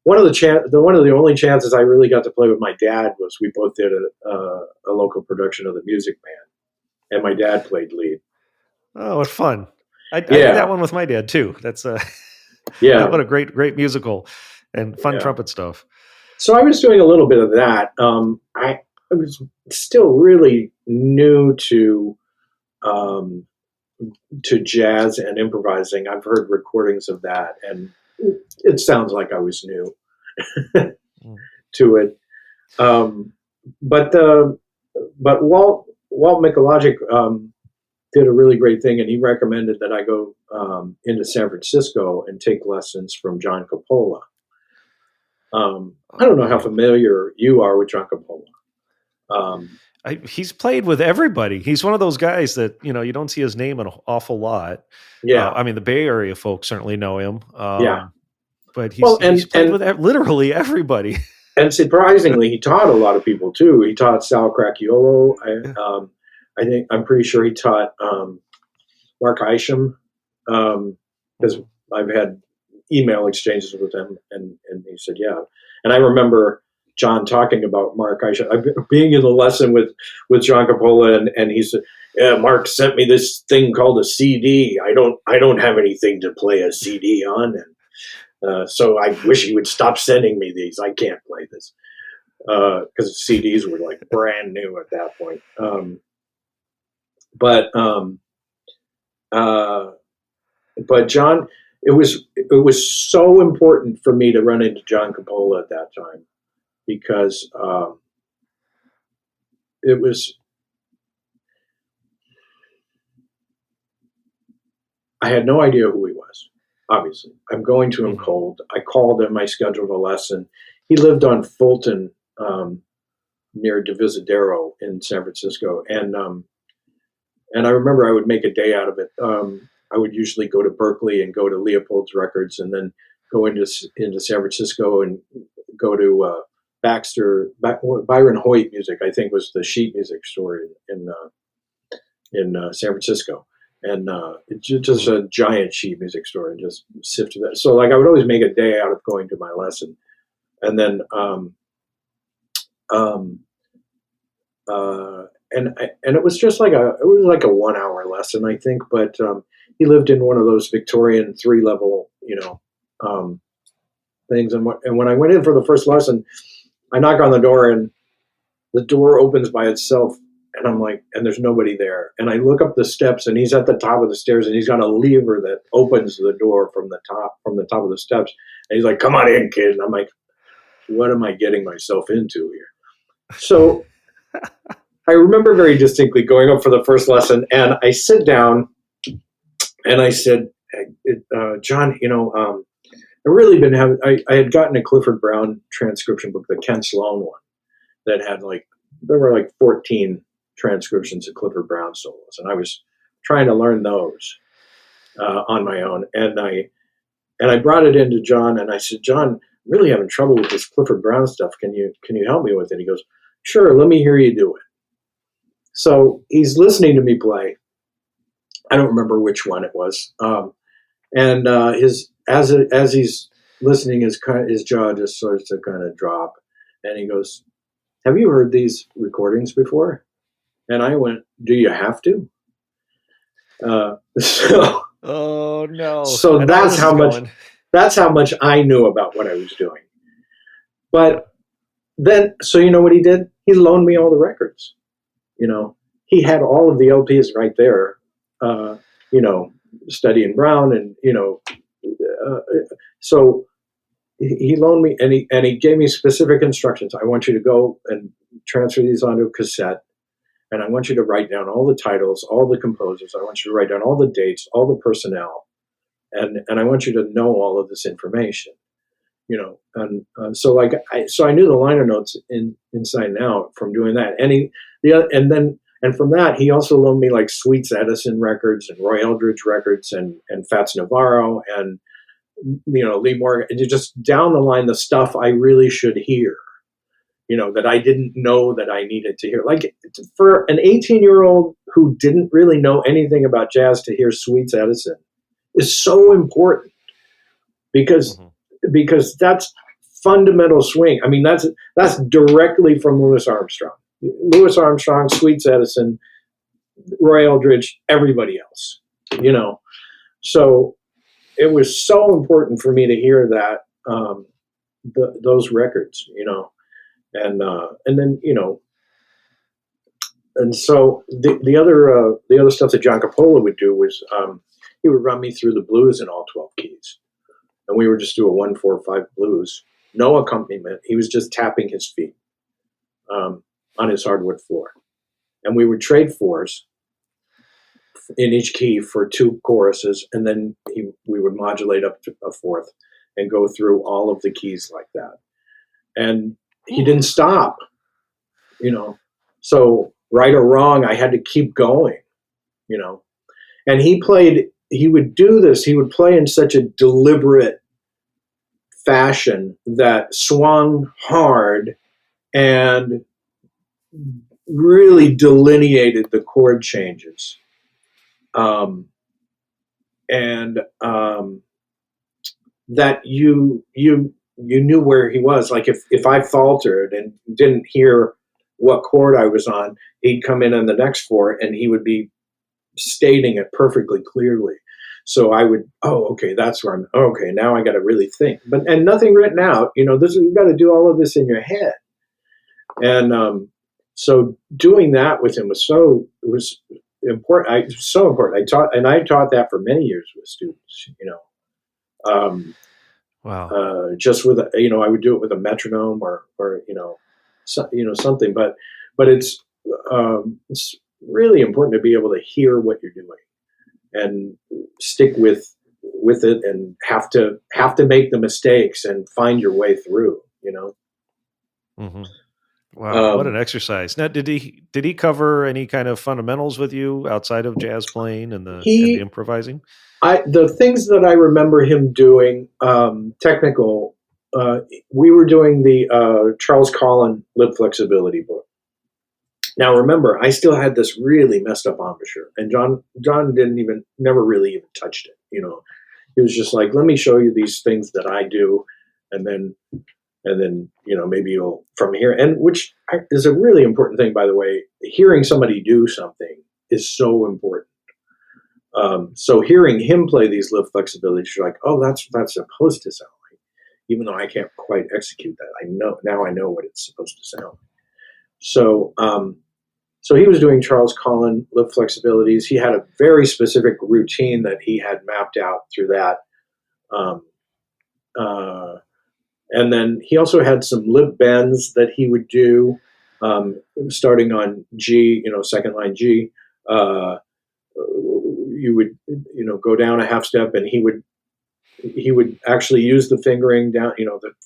one of the only chances I really got to play with my dad was we both did a local production of The Music Man, and my dad played lead. Oh, what fun! I did that one with my dad too. That's what a great musical and fun trumpet stuff. So I was doing a little bit of that. I was still really new to jazz and improvising. I've heard recordings of that, and it sounds like I was new to it. But Walt Michalogic did a really great thing, and he recommended that I go into San Francisco and take lessons from John Coppola. I don't know how familiar you are with John Coppola. He's played with everybody. He's one of those guys that, you don't see his name an awful lot. Yeah. I mean, the Bay Area folks certainly know him. But he's played with literally everybody. And surprisingly, he taught a lot of people too. He taught Sal Cracchiolo. I'm pretty sure he taught Mark Isham, because I've had email exchanges with him, and he said, yeah. And I remember John talking about Mark Isham, being in the lesson with John Coppola, and he said, yeah, Mark sent me this thing called a CD. I don't have anything to play a CD on, and so I wish he would stop sending me these. I can't play this, because CDs were like brand new at that point. But John, it was so important for me to run into John Coppola at that time, because I had no idea who he was. Obviously, I'm going to him cold. I called him. I scheduled a lesson. He lived on Fulton, near Divisadero in San Francisco, and I remember I would make a day out of it. I would usually go to Berkeley and go to Leopold's Records, and then go into San Francisco and go to Byron Hoyt Music, I think, was the sheet music store in San Francisco. And it's just a giant sheet music store, and just sift through that. So like I would always make a day out of going to my lesson. And then and it was just like a 1 hour lesson, I think, but he lived in one of those Victorian 3-level, things. And when I went in for the first lesson, I knock on the door, and the door opens by itself, and I'm like, and there's nobody there. And I look up the steps, and he's at the top of the stairs, and he's got a lever that opens the door from the top of the steps. And he's like, "Come on in, kid." And I'm like, what am I getting myself into here? So I remember very distinctly going up for the first lesson, and I sit down, and I said, "John, really been having. I had gotten a Clifford Brown transcription book, the Ken Sloan one, that had there were 14 transcriptions of Clifford Brown solos, and I was trying to learn those on my own. And I brought it into John, and I said, John, I'm really having trouble with this Clifford Brown stuff. Can you help me with it? He goes, sure. Let me hear you do it. So he's listening to me play. I don't remember which one it was. And as he's listening, his jaw just starts to kind of drop, and he goes, "Have you heard these recordings before?" And I went, "Do you have to?" So, oh no! So that's how much I knew about what I was doing. But then, so you know what he did? He loaned me all the records. He had all of the LPs right there. Studying Brown, and so he loaned me, and he gave me specific instructions. I want you to go and transfer these onto a cassette, and I want you to write down all the titles, all the composers. I want you to write down all the dates, all the personnel, and I want you to know all of this information. So I knew the liner notes inside and out from doing that, and from that, he also loaned me Sweets Edison records and Roy Eldridge records and Fats Navarro and Lee Morgan, and just down the line, the stuff I really should hear, that I didn't know that I needed to hear. For an 18-year-old who didn't really know anything about jazz, to hear Sweets Edison is so important because that's fundamental swing. I mean, that's directly from Louis Armstrong. Louis Armstrong, Sweets Edison, Roy Eldridge, everybody else, So it was so important for me to hear that, those records, and then, and so the other stuff that John Coppola would do was, he would run me through the blues in all 12 keys. And we would just do a 1-4-5 blues, no accompaniment. He was just tapping his feet, on his hardwood floor. And we would trade fours in each key for 2 choruses, and then we would modulate up to a fourth and go through all of the keys like that. And he didn't stop, So right or wrong, I had to keep going, And he would do this, he would play in such a deliberate fashion that swung hard and really delineated the chord changes, that you knew where he was. If I faltered and didn't hear what chord I was on, he'd come in on the next 4 and he would be stating it perfectly clearly. So I would, okay, that's where okay, now I got to really think. And nothing written out, you've got to do all of this in your head. And so doing that with him was important. So important. I taught that for many years with students, Wow. Just with, I would do it with a metronome or something, but it's really important to be able to hear what you're doing and stick with it, and have to make the mistakes and find your way through, Mm-hmm. Wow, what an exercise! Now, did he cover any kind of fundamentals with you outside of jazz playing and the improvising? The things that I remember him doing, technical, we were doing the Charles Collin lip flexibility book. Now, remember, I still had this really messed up embouchure, and John never really even touched it. He was just like, let me show you these things that I do, and then maybe you'll from here. And which is a really important thing, by the way. Hearing somebody do something is so important. So hearing him play these lip flexibilities, you're like, oh, that's supposed to sound like, even though I can't quite execute that. I know what it's supposed to sound like. So he was doing Charles Collin lip flexibilities. He had a very specific routine that he had mapped out through that. And then he also had some lip bends that he would do, starting on G, second line G. You would, go down a half step, and he would he would actually use the fingering down,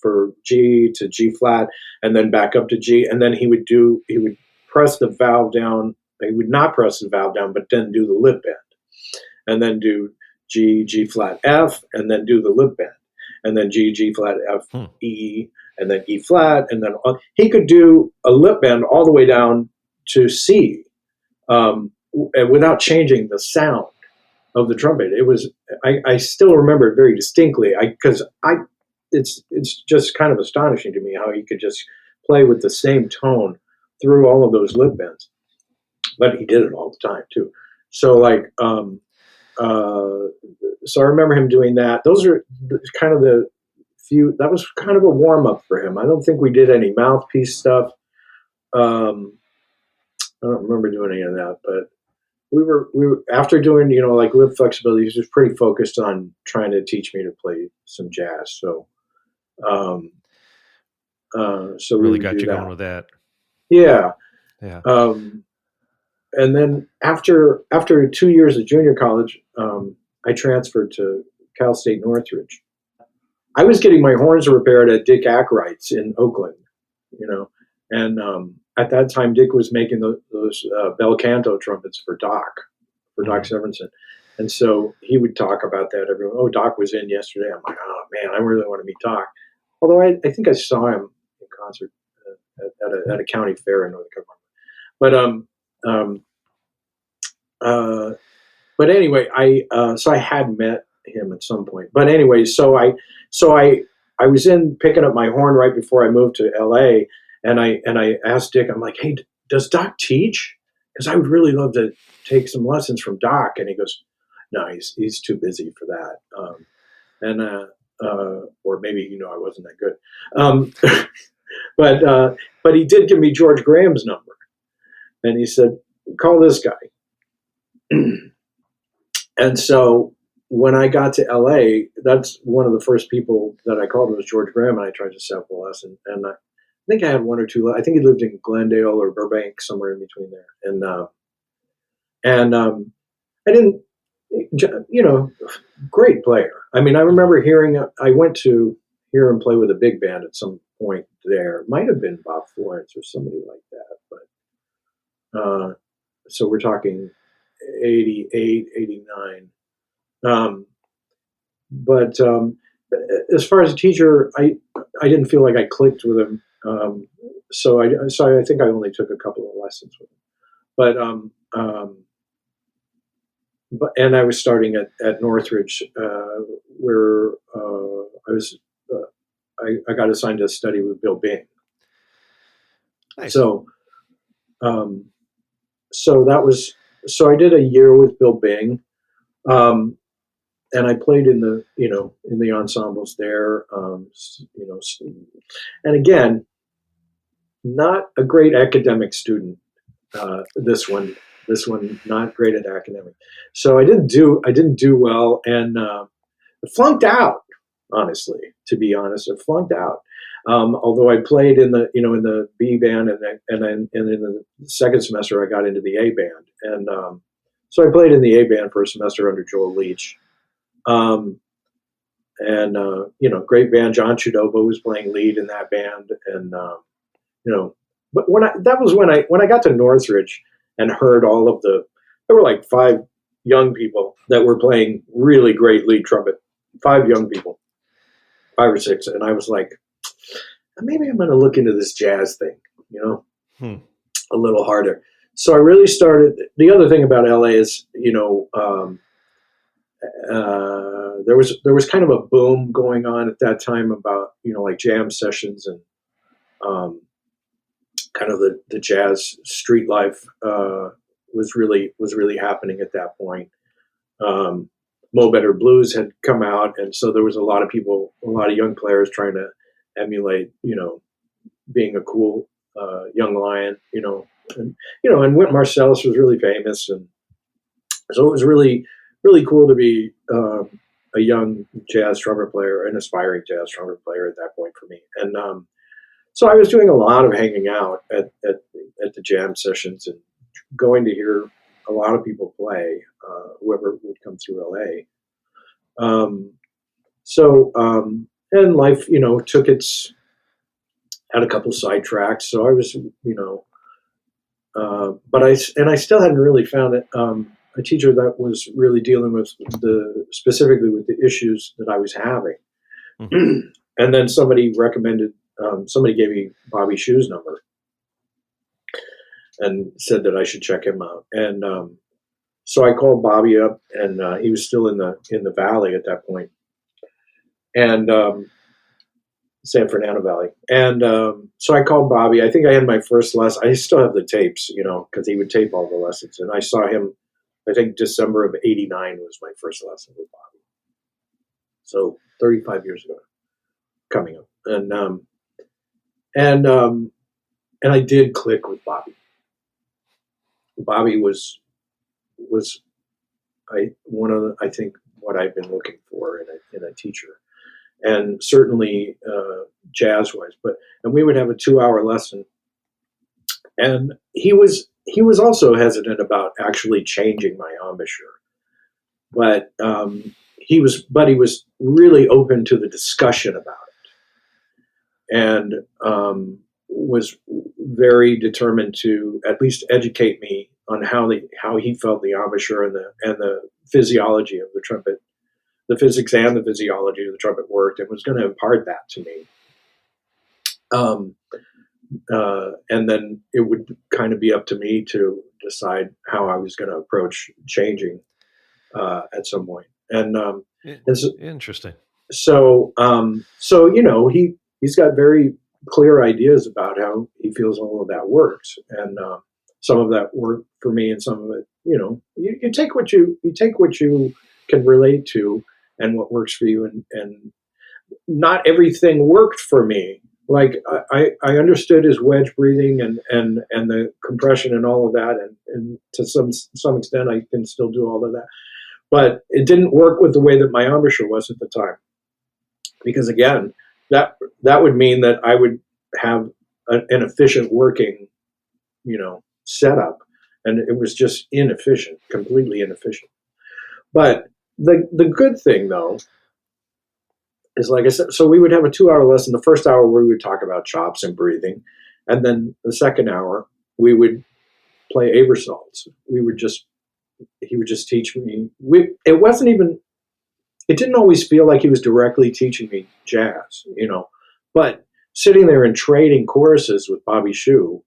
for G to G flat, and then back up to G, and then he would press the valve down. He would not press the valve down, but then do the lip bend, and then do G, G flat, F, and then do the lip bend, and then G, G flat, F, E, and then E flat, and then he could do a lip bend all the way down to C, without changing the sound of the trumpet. It was, I still remember it very distinctly, it's just kind of astonishing to me how he could just play with the same tone through all of those lip bends. But he did it all the time too. So so I remember him doing that. Those are kind of that was kind of a warm up for him. I don't think we did any mouthpiece stuff. I don't remember doing any of that, but we were after doing, lip flexibility, he was pretty focused on trying to teach me to play some jazz. So, so really got you going with that. Yeah. Yeah. And then after 2 years of junior college, I transferred to Cal State Northridge. I was getting my horns repaired at Dick Ackwright's in Oakland, and at that time Dick was making those bel canto trumpets for Doc Severinsen, and so he would talk about that. Everyone, oh, Doc was in yesterday. I'm like, oh man, I really want to meet Doc. Although I think I saw him in concert at a county fair in North Carolina, but anyway, I had met him at some point. But anyway, so I was in picking up my horn right before I moved to LA, and I asked Dick, I'm like, hey, does Doc teach? Because I would really love to take some lessons from Doc. And he goes, no, he's too busy for that. Or maybe I wasn't that good. But he did give me George Graham's number, and he said, call this guy. And so when I got to LA, that's one of the first people that I called was George Graham, and I tried to set up a lesson. And I think I had one or two. I think he lived in Glendale or Burbank, somewhere in between there. And I didn't, great player. I mean, I remember I went to hear him play with a big band at some point there. Might have been Bob Florence or somebody like that. But so we're talking 88, 89. But as far as a teacher, I didn't feel like I clicked with him. So I think I only took a couple of lessons with him. And I was starting at Northridge, where I got assigned to study with Bill Bing. Nice. So I did a year with Bill Bing. And I played in the ensembles there, and again, not a great academic student. This one, not great at academic. So I didn't do well, and I flunked out. Honestly, to be honest, I flunked out. Although I played in the B band, and in the second semester I got into the A band, and so I played in the A band for a semester under Joel Leach. Great band. John Chudoba was playing lead in that band, and but when I got to Northridge and heard all of there were like 5 young people that were playing really great lead trumpet. 5 young people, 5 or 6, and I was like, maybe I'm going to look into this jazz thing, a little harder. So I really started. The other thing about LA is, there was kind of a boom going on at that time about like jam sessions and kind of the jazz street life was really happening at that point. Mo Better Blues had come out, and so there was a lot of young players trying to emulate being a cool young lion, and Wynton Marsalis was really famous, and so it was really cool to be a young jazz trumpet player, an aspiring jazz trumpet player at that point for me. And so I was doing a lot of hanging out at the jam sessions and going to hear a lot of people play, whoever would come through LA. So, and life, took had a couple sidetracks. So I was, but I still hadn't really found it, a teacher that was really dealing with specifically with the issues that I was having. Mm-hmm. And then somebody gave me Bobby Shue's number and said that I should check him out. And so I called Bobby up, and he was still in the Valley at that point, and San Fernando Valley. And so I called Bobby. I think I had my first lesson. I still have the tapes, because he would tape all the lessons. And I saw him, I think December of '89 was my first lesson with Bobby. So 35 years ago, coming up. And I did click with Bobby. Bobby was one of I think what I've been looking for in a teacher, and certainly jazz wise. And we would have a 2-hour lesson, and he was also hesitant about actually changing my embouchure, but he was really open to the discussion about it, and was very determined to at least educate me on how he felt the embouchure and the physiology of the trumpet, the physics and the physiology of the trumpet worked, and was going to impart that to me. And then it would kind of be up to me to decide how I was going to approach changing at some point. And so, interesting. So he's got very clear ideas about how he feels all of that works, and some of that worked for me, and some of it, you take what you can relate to and what works for you, and not everything worked for me. Like I understood his wedge breathing and the compression and all of that, and to some extent I can still do all of that, but it didn't work with the way that my embouchure was at the time, because again, that would mean that I would have an efficient working, setup, and it was just inefficient, completely inefficient. But the good thing though is, like I said, so we would have a 2-hour lesson. The first hour we would talk about chops and breathing, and then the second hour we would play Abersalts. He would just teach me. It didn't always feel like he was directly teaching me jazz, but sitting there and trading choruses with Bobby Shue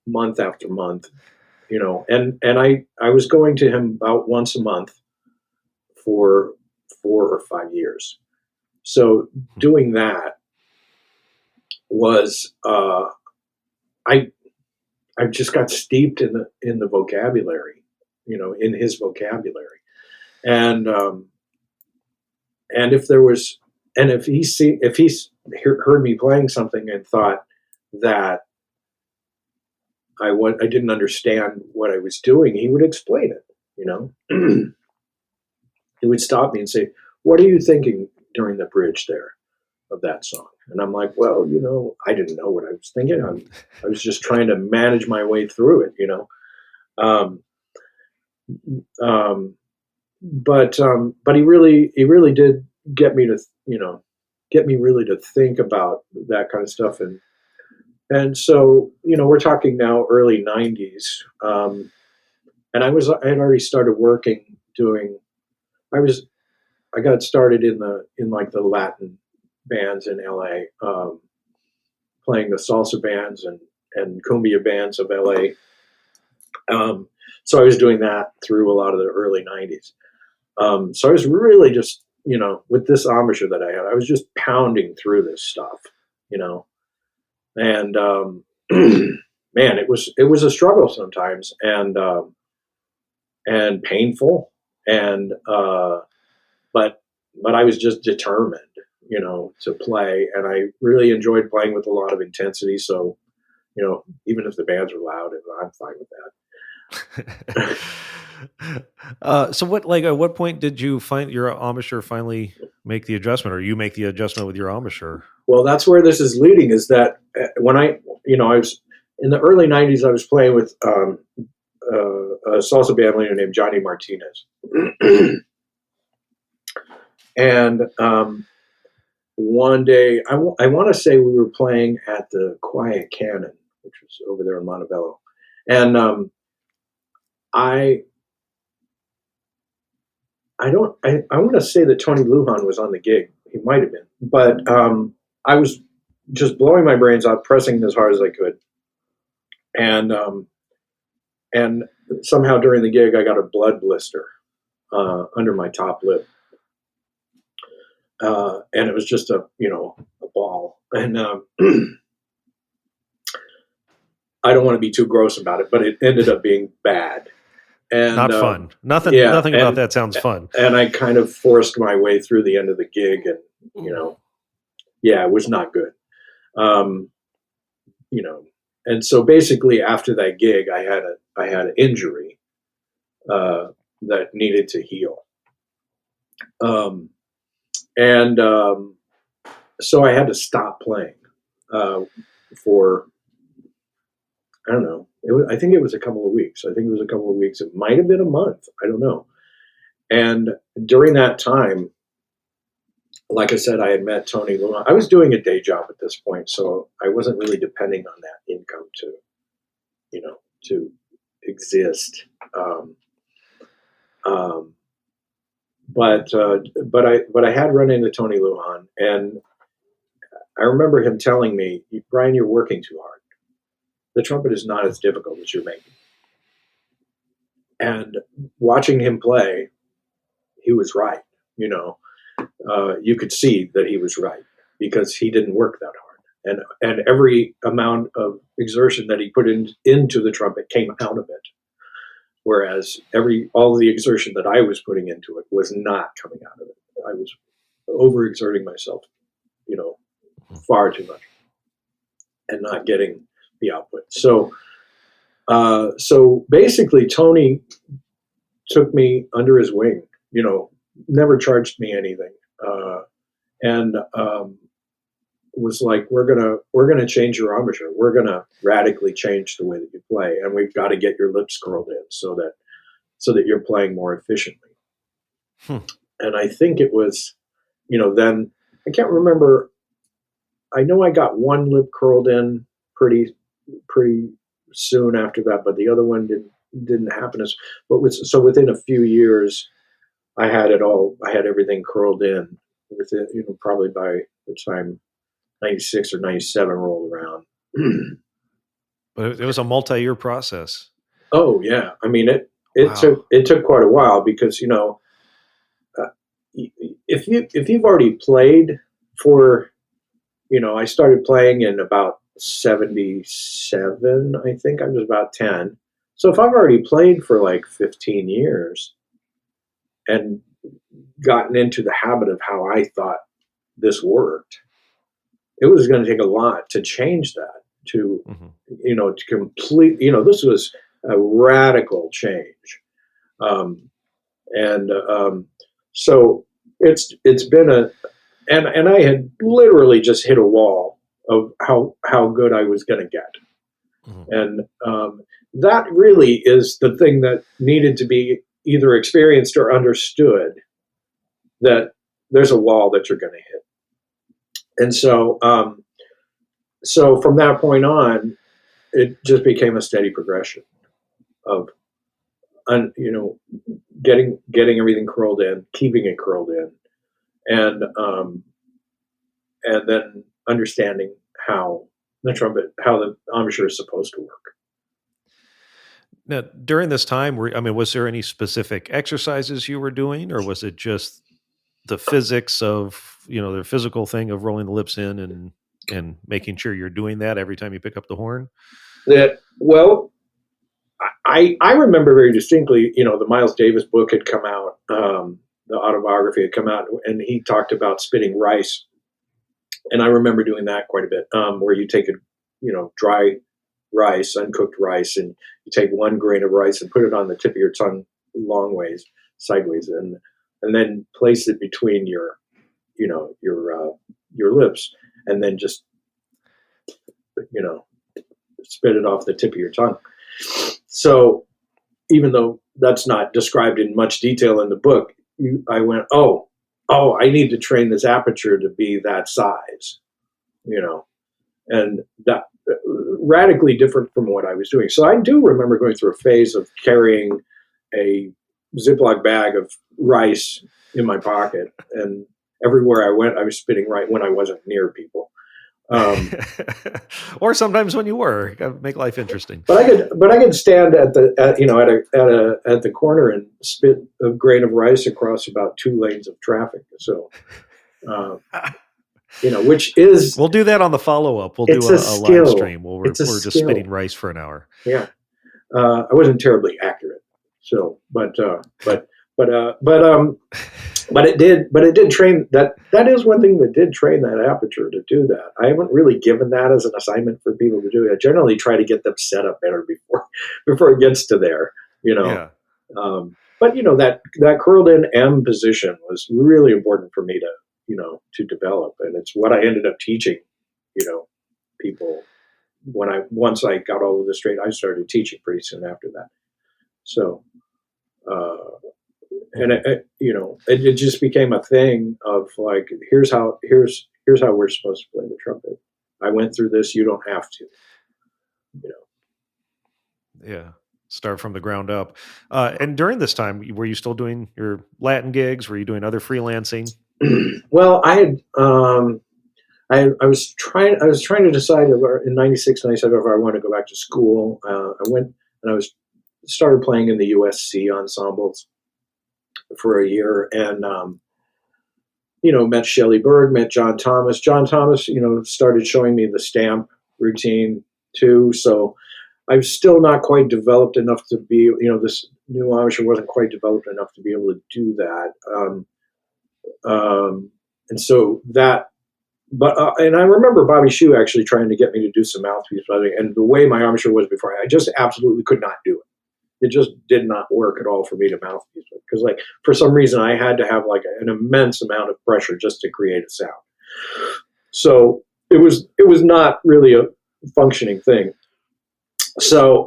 month after month, and I was going to him about once a month for 4 or 5 years. So doing that was, I just got steeped in the vocabulary, in his vocabulary. And if he heard me playing something and thought that I didn't understand what I was doing, he would explain it, He would stop me and say, "What are you thinking during the bridge there of that song?" And I'm like, "Well, I didn't know what I was thinking. I was just trying to manage my way through it, But he really did get me to think about that kind of stuff, and so we're talking now early '90s, and I had already started working doing. I got started in the Latin bands in LA, playing the salsa bands and cumbia bands of LA. So I was doing that through a lot of the early '90s. So I was really just, with this embouchure that I had, I was just pounding through this stuff, and man, it was a struggle sometimes, and painful, and but I was just determined, to play, and I really enjoyed playing with a lot of intensity. So, even if the bands were loud, I'm fine with that. So at what point did you find your embouchure finally make the adjustment, or you make the adjustment with your embouchure? Well, that's where this is leading, is that when I was in the early '90s, I was playing with a salsa band leader named Johnny Martinez. And one day, I want to say we were playing at the Quiet Cannon, which was over there in Montebello. And I want to say that Tony Lujan was on the gig. He might have been. But I was just blowing my brains out, pressing as hard as I could. And somehow during the gig, I got a blood blister under my top lip. And it was just a ball. And I don't want to be too gross about it, but it ended up being bad. And not fun. Nothing about that sounds fun. And I kind of forced my way through the end of the gig, and it was not good. And so basically after that gig, I had an injury that needed to heal. So I had to stop playing for, I don't know. I think it was a couple of weeks. It might have been a month. I don't know. And during that time, like I said, I had met Tony Lujan. I was doing a day job at this point, so I wasn't really depending on that income to exist. But I had run into Tony Lujan, and I remember him telling me, "Brian, you're working too hard. The trumpet is not as difficult as you're making." And watching him play, he was right. You could see that he was right because he didn't work that hard, and every amount of exertion that he put into the trumpet came out of it. Whereas all of the exertion that I was putting into it was not coming out of it. I was overexerting myself, far too much, and not getting the output. So basically, Tony took me under his wing. Never charged me anything, and was like, "We're gonna change your embouchure. We're gonna radically change the way that you play, and we've got to get your lips curled in so that you're playing more efficiently." And I think it was, then I can't remember. I know I got one lip curled in pretty soon after that, but the other one didn't happen so within a few years, I had it all. I had everything curled in within, probably by the time 96 or 97 rolled around. But it was a multi-year process. Oh yeah. I mean, it took quite a while because, if you've already played for, I started playing in about 77, I think. I was about 10. So if I've already played for like 15 years and gotten into the habit of how I thought this worked, it was going to take a lot to change that, to complete, this was a radical change. So it's been and I had literally just hit a wall of how good I was going to get. And that really is the thing that needed to be either experienced or understood, that there's a wall that you're going to hit. And so from that point on, it just became a steady progression of, getting everything curled in, keeping it curled in, and then understanding how the embouchure is supposed to work. Now, during this time, was there any specific exercises you were doing, or was it just the physics of, the physical thing of rolling the lips in and making sure you're doing that every time you pick up the horn? I remember very distinctly, the Miles Davis book had come out, the autobiography had come out, and he talked about spitting rice. And I remember doing that quite a bit, where you take dry rice, uncooked rice, and you take one grain of rice and put it on the tip of your tongue long ways, sideways, and then place it between your lips, and then just, spit it off the tip of your tongue. So even though that's not described in much detail in the book, I went, oh, oh, I need to train this aperture to be that size, and that radically different from what I was doing. So I do remember going through a phase of carrying a Ziploc bag of rice in my pocket, and everywhere I went, I was spitting right when I wasn't near people. Or sometimes when you were, make life interesting. But I could stand at the corner and spit a grain of rice across about 2 lanes of traffic. So, which is, we'll do that on the follow up. We'll do a live stream where we're just spitting rice for an hour. Yeah, I wasn't terribly accurate. So, but it did train that. That is one thing that did train that aperture to do that. I haven't really given that as an assignment for people to do. I generally try to get them set up better before it gets to there. Yeah. But that curled in M position was really important for me to develop, and it's what I ended up teaching. People once I got all of this straight, I started teaching pretty soon after that. So. And it just became a thing of like, here's how we're supposed to play the trumpet. I went through this. You don't have to, Yeah. Start from the ground up. And during this time, were you still doing your Latin gigs? Were you doing other freelancing? Well, I had, I was trying to decide in 96, 97 if I want to go back to school. I went and started playing in the USC ensembles for a year, and met Shelley Berg, met John Thomas. John Thomas, started showing me the stamp routine too. So I'm still not quite developed enough to be, this new amateur wasn't quite developed enough to be able to do that. And so that, and I remember Bobby Shue actually trying to get me to do some mouthpiece playing, and the way my amateur was before, I just absolutely could not do it. It just did not work at all for me to mouthpiece it, because for some reason I had to have an immense amount of pressure just to create a sound. So it was not really a functioning thing. So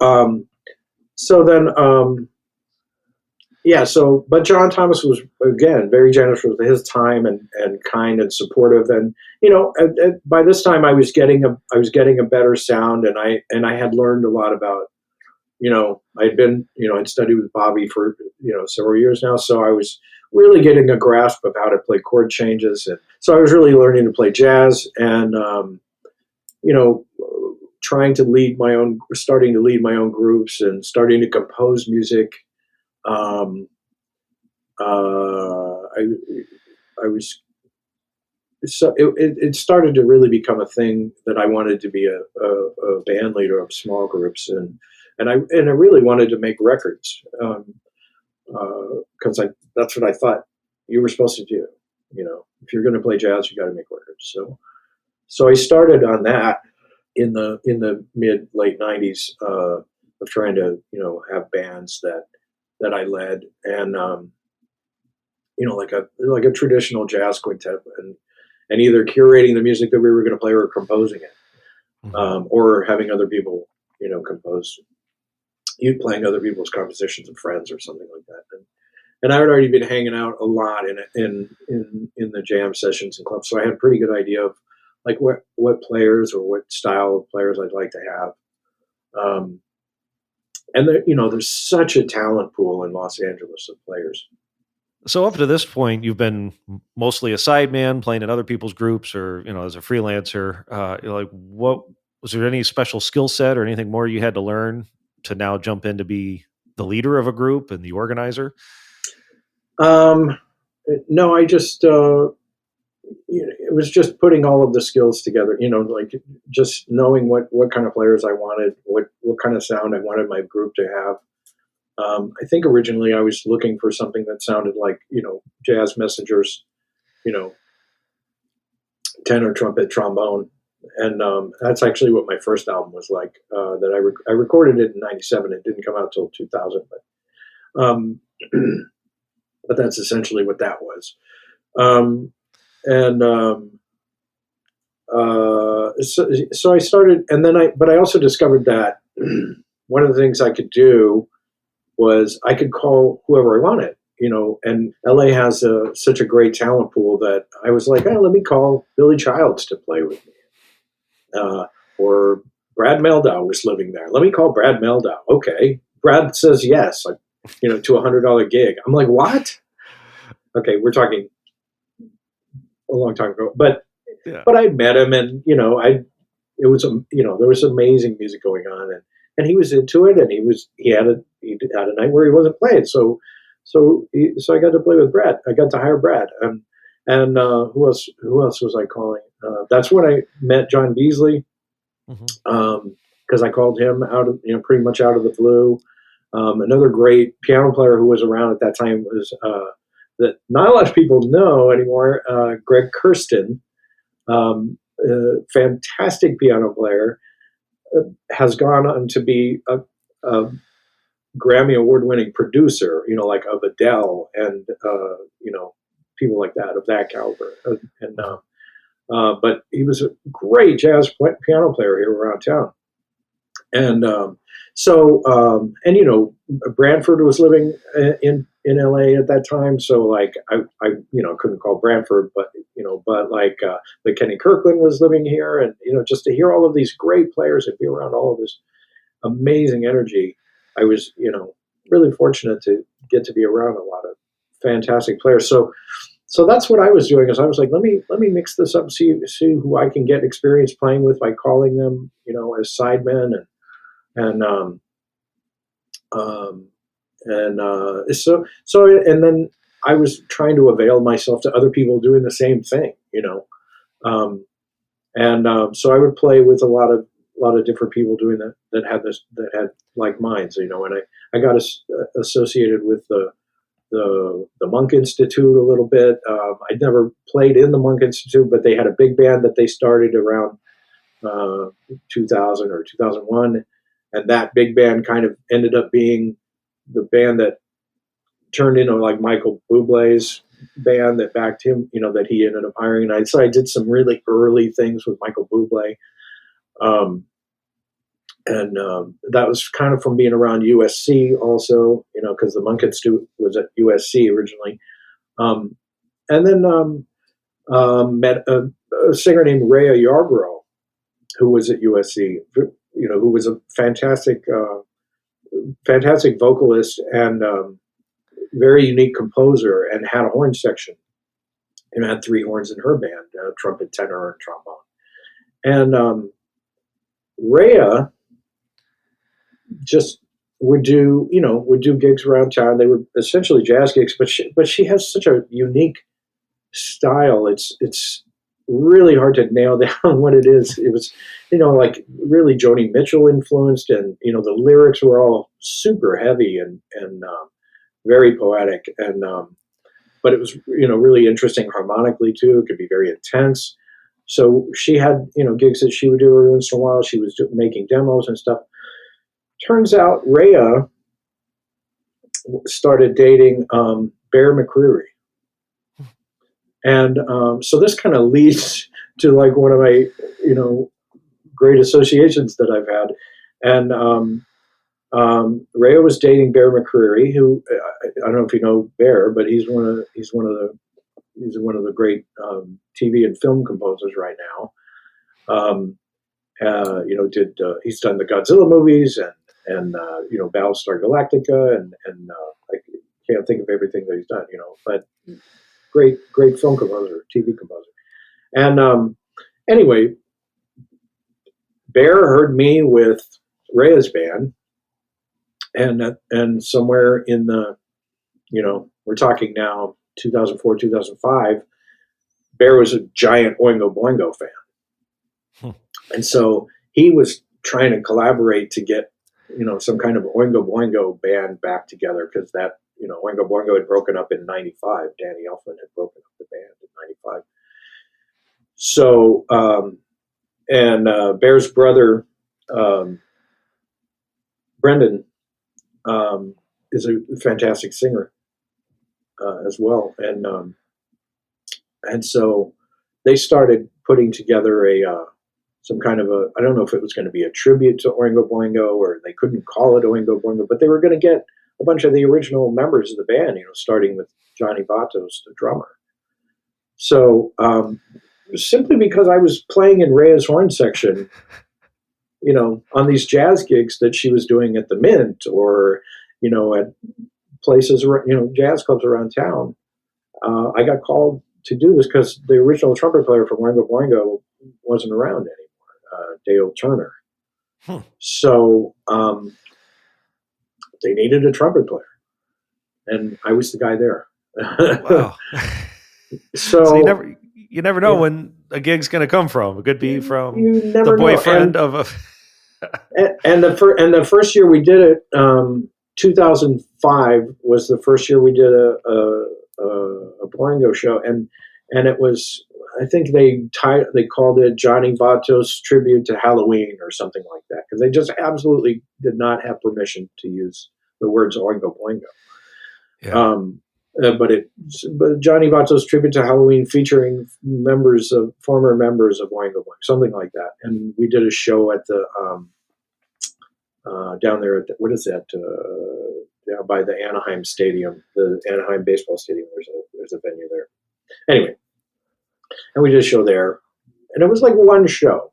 but John Thomas was again very generous with his time and kind and supportive, and by this time I was getting a better sound, and I had learned a lot about. I'd been, I'd studied with Bobby for, several years now. So I was really getting a grasp of how to play chord changes. And so I was really learning to play jazz and, starting to lead my own groups and starting to compose music. I was, so it started to really become a thing that I wanted to be a band leader of small groups. And I really wanted to make records because that's what I thought you were supposed to do. If you're going to play jazz, you got to make records. So I started on that in the late 90s of trying to have bands that I led, and like a traditional jazz quintet, and either curating the music that we were going to play or composing it, or having other people compose. You playing other people's compositions of friends or something like that, and I had already been hanging out a lot in the jam sessions and clubs, so I had a pretty good idea of what players or what style of players I'd like to have, and there's such a talent pool in Los Angeles of players. So up to this point, you've been mostly a sideman playing in other people's groups, or as a freelancer. What was there any special skill set or anything more you had to learn to now jump in to be the leader of a group and the organizer? No, I just, it was just putting all of the skills together, just knowing what kind of players I wanted, what kind of sound I wanted my group to have. I think originally I was looking for something that sounded like, Jazz Messengers, tenor, trumpet, trombone. And that's actually what my first album was like. That I recorded it in '97. It didn't come out till 2000, but that's essentially what that was. So I started, and then but I also discovered that one of the things I could do was I could call whoever I wanted. and LA has such a great talent pool that I was like, let me call Billy Childs to play with me. Or Brad Mehldau was living there. Let me call Brad Mehldau. Okay. Brad says yes, to $100 gig. I'm like, what? Okay, we're talking a long time ago, but I met him, and there was amazing music going on, and he was into it, and he had a night where he wasn't playing, so I got to play with Brad. I got to hire Brad, and who else was I calling? That's when I met John Beasley, because I called him out of pretty much out of the blue. Another great piano player who was around at that time was that not a lot of people know anymore. Greg Kirsten, fantastic piano player, has gone on to be a Grammy award-winning producer, like of Adele and people like that, of that caliber. But he was a great jazz piano player here around town. And Branford was living in LA at that time. So like, I couldn't call Branford, but Kenny Kirkland was living here, and, just to hear all of these great players and be around all of this amazing energy, I was, really fortunate to get to be around a lot of fantastic players. So that's what I was doing, is I was like, let me mix this up, see who I can get experience playing with by calling them, as sidemen, and then I was trying to avail myself to other people doing the same thing, so I would play with a lot of different people doing that had like minds, and I got associated with the Monk Institute a little bit. I'd never played in the Monk Institute, but they had a big band that they started around 2000 or 2001. And that big band kind of ended up being the band that turned into like Michael Bublé's band that backed him, that he ended up hiring. And I did some really early things with Michael Bublé. That was kind of from being around USC also, because the Monk Institute was at USC originally. And then met a singer named Rhea Yarbrough, who was at USC, who was a fantastic vocalist and very unique composer, and had a horn section, and had 3 horns in her band, trumpet, tenor, and trombone. And Rhea just would do gigs around town. They were essentially jazz gigs, but she has such a unique style. It's really hard to nail down what it is. It was, like really Joni Mitchell influenced, and the lyrics were all super heavy and very poetic, and but it was really interesting harmonically too. It could be very intense. So she had gigs that she would do every once in a while. She was making demos and stuff. Turns out Rhea started dating Bear McCreary. And so this kind of leads to like one of my, great associations that I've had. And Rhea was dating Bear McCreary, who I don't know if you know Bear, but he's one of the great TV and film composers right now. He's done the Godzilla movies and Battlestar Galactica, and I can't think of everything that he's done, but great film composer, TV composer. And anyway, Bear heard me with Rhea's band, and somewhere in the, we're talking now 2004, 2005, Bear was a giant Oingo Boingo fan. And so he was trying to collaborate to get, some kind of Oingo Boingo band back together, because that, Oingo Boingo had broken up in 95. Danny Elfman had broken up the band in 95. So, Bear's brother, Brendan, is a fantastic singer as well. And so they started putting together some kind of I don't know if it was going to be a tribute to Oingo Boingo, or they couldn't call it Oingo Boingo, but they were going to get a bunch of the original members of the band, starting with Johnny Vatos, the drummer. So simply because I was playing in Rhea's horn section, on these jazz gigs that she was doing at the Mint or, at places, jazz clubs around town, I got called to do this because the original trumpet player from Oingo Boingo wasn't around anymore, Dale Turner. So they needed a trumpet player, and I was the guy there. Wow. So you never know when a gig's going to come from. It could be from the boyfriend of a. and the first year we did it, 2005 was the first year we did a Boingo show, and it was, I think they called it Johnny Vatos Tribute to Halloween or something like that, because they just absolutely did not have permission to use the words Oingo Boingo. Yeah. But Johnny Vatos Tribute to Halloween, featuring former members of Oingo Boingo, something like that. And we did a show at the down there at what is that? Down by the Anaheim Stadium, the Anaheim baseball stadium. There's a venue there. Anyway, and we did a show there, and it was like one show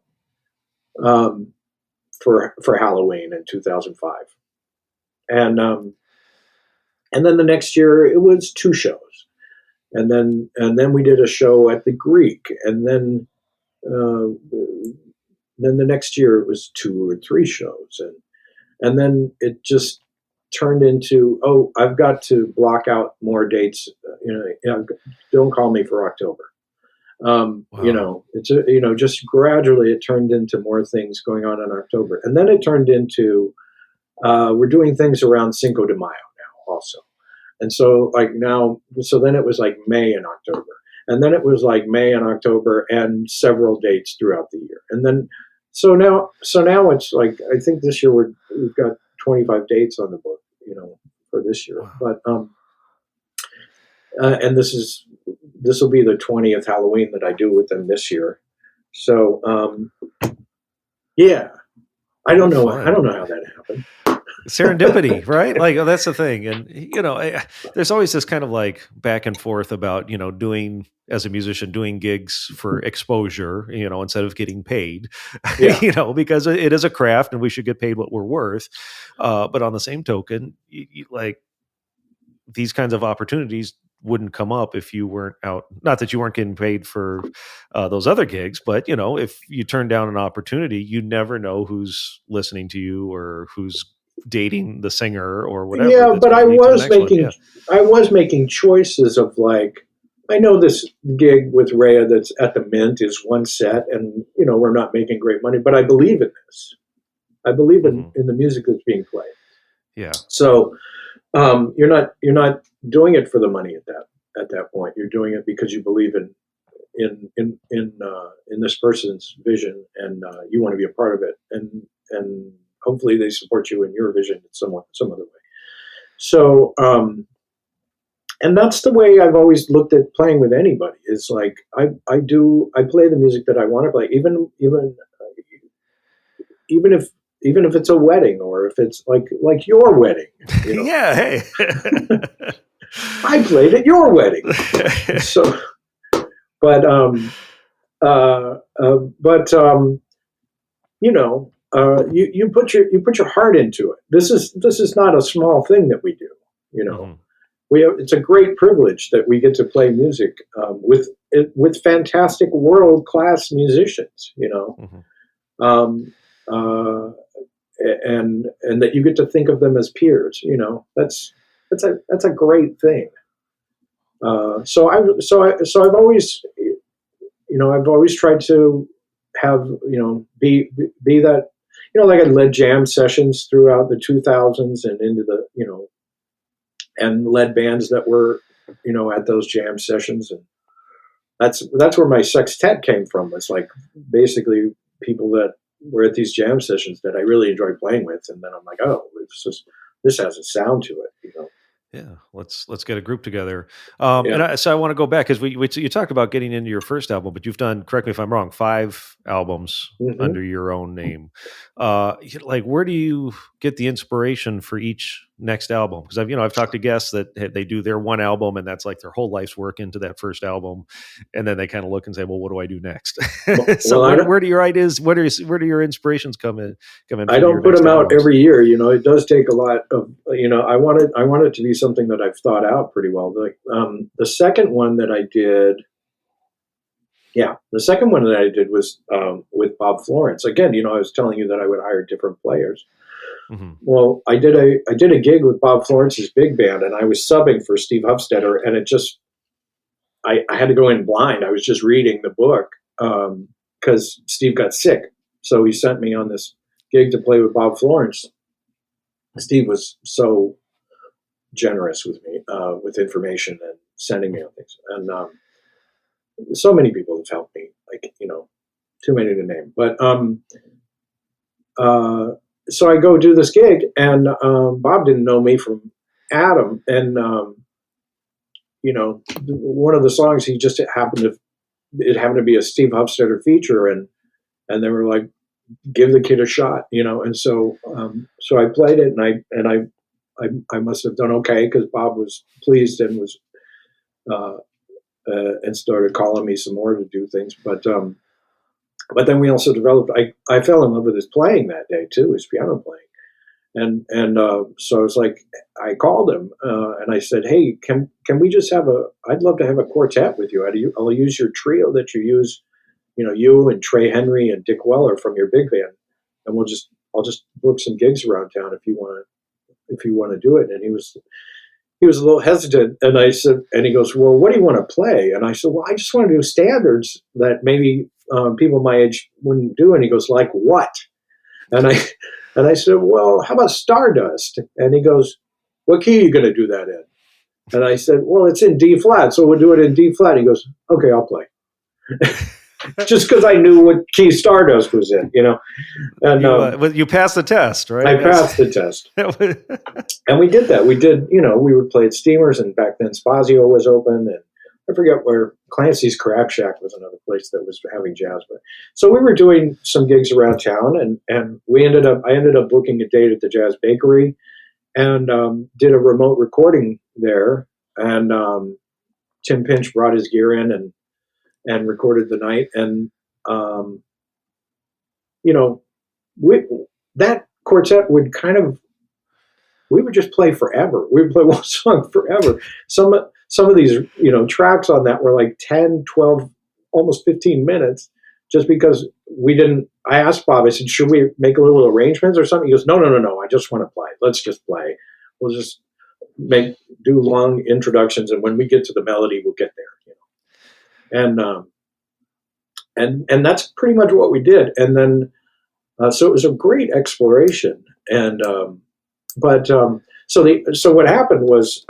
for Halloween in 2005, and then the next year it was 2 shows, and then we did a show at the Greek, and then the next year it was 2 or 3 shows, and then it just turned into, I've got to block out more dates. Don't call me for October. Wow. It's just gradually it turned into more things going on in October, and then it turned into we're doing things around Cinco de Mayo now also, and so then it was like May and October, and then it was like May and October and several dates throughout the year, and then so now it's like, I think this year we've got 25 dates on the book, for this year. Wow. But and this will be the 20th Halloween that I do with them this year. So yeah, I don't know how that happened. Serendipity, right? Like, that's the thing. And there's always this kind of like back and forth about doing, as a musician, doing gigs for exposure, instead of getting paid. Yeah. Because it is a craft and we should get paid what we're worth. But on the same token, like, these kinds of opportunities wouldn't come up if you weren't out. Not that you weren't getting paid for those other gigs, but if you turn down an opportunity, you never know who's listening to you or who's dating the singer or whatever. Yeah, but I was making choices of, like, I know this gig with Rhea that's at the Mint is one set, and we're not making great money, but I believe in this. I believe in the music that's being played. Yeah. So you're not doing it for the money at that point. You're doing it because you believe in this person's vision, and you want to be a part of it, and hopefully they support you in your vision in some other way. So, and that's the way I've always looked at playing with anybody. Is like, I play the music that I want to play, even if it's a wedding, or if it's like your wedding. Yeah, hey. I played at your wedding. So, but you put your heart into it. This is not a small thing that we do. It's a great privilege that we get to play music with fantastic world-class musicians. And that you get to think of them as peers. That's a great thing. So I've always tried to have, be that, like, I led jam sessions throughout the 2000s and into the, and led bands that were, at those jam sessions. And that's where my sextet came from. It's like basically people that were at these jam sessions that I really enjoyed playing with. And then I'm like, this has a sound to it, Yeah, let's get a group together. And so I want to go back, because you talked about getting into your first album, but you've done, correct me if I'm wrong, 5 albums under your own name. Like, where do you get the inspiration for each next album? Because I've talked to guests that they do their one album and that's like their whole life's work into that first album, and then they kind of look and say, well, what do I do next? So where do your ideas, where do your inspirations come in? I don't put them out every year. It does take a lot of, I want it to be something that I've thought out pretty well. Like the second one that I did was with Bob Florence. Again, I was telling you that I would hire different players. Mm-hmm. Well, I did a gig with Bob Florence's big band, and I was subbing for Steve Hufstetter, and it just I had to go in blind. I was just reading the book because Steve got sick, so he sent me on this gig to play with Bob Florence. Steve was so generous with me with information and sending me on things, and so many people have helped me, like, too many to name. But so I go do this gig, and Bob didn't know me from Adam. And, one of the songs, it happened to be a Steve Hufstetter feature. And they were like, give the kid a shot, And so I played it, and I must have done okay, because Bob was pleased and was, and started calling me some more to do things. But then we also developed, I fell in love with his playing that day too, his piano playing. And so I was like, I called him and I said, hey, can we just I'd love to have a quartet with you. I'll use your trio that you use, you and Trey Henry and Dick Weller from your big band. And I'll just book some gigs around town if you want to do it. And he was a little hesitant, and I said, and he goes, well, what do you want to play? And I said, well, I just want to do standards that maybe people my age wouldn't do. And he goes, like what? And I said, well, how about Stardust? And he goes, what key are you going to do that in? And I said, well, it's in D flat, so we'll do it in D flat. He goes, okay, I'll play. Just because I knew what key Stardust was in, And you passed the test, right? I passed the test. And we did that. We did, we would play at Steamers, and back then Spazio was open, and I forget where. Clancy's Crab Shack was another place that was having jazz. But so we were doing some gigs around town, and I ended up booking a date at the Jazz Bakery, and did a remote recording there. And Tim Pinch brought his gear in and recorded the night. And, that quartet would we would just play forever. We would play one song forever. Some of these, tracks on that were like 10, 12, almost 15 minutes, just because I asked Bob, I said, should we make a little arrangements or something? He goes, no, I just want to play. Let's just play. We'll just do long introductions, and when we get to the melody, we'll get there. And that's pretty much what we did. And then, so it was a great exploration. And, so what happened was,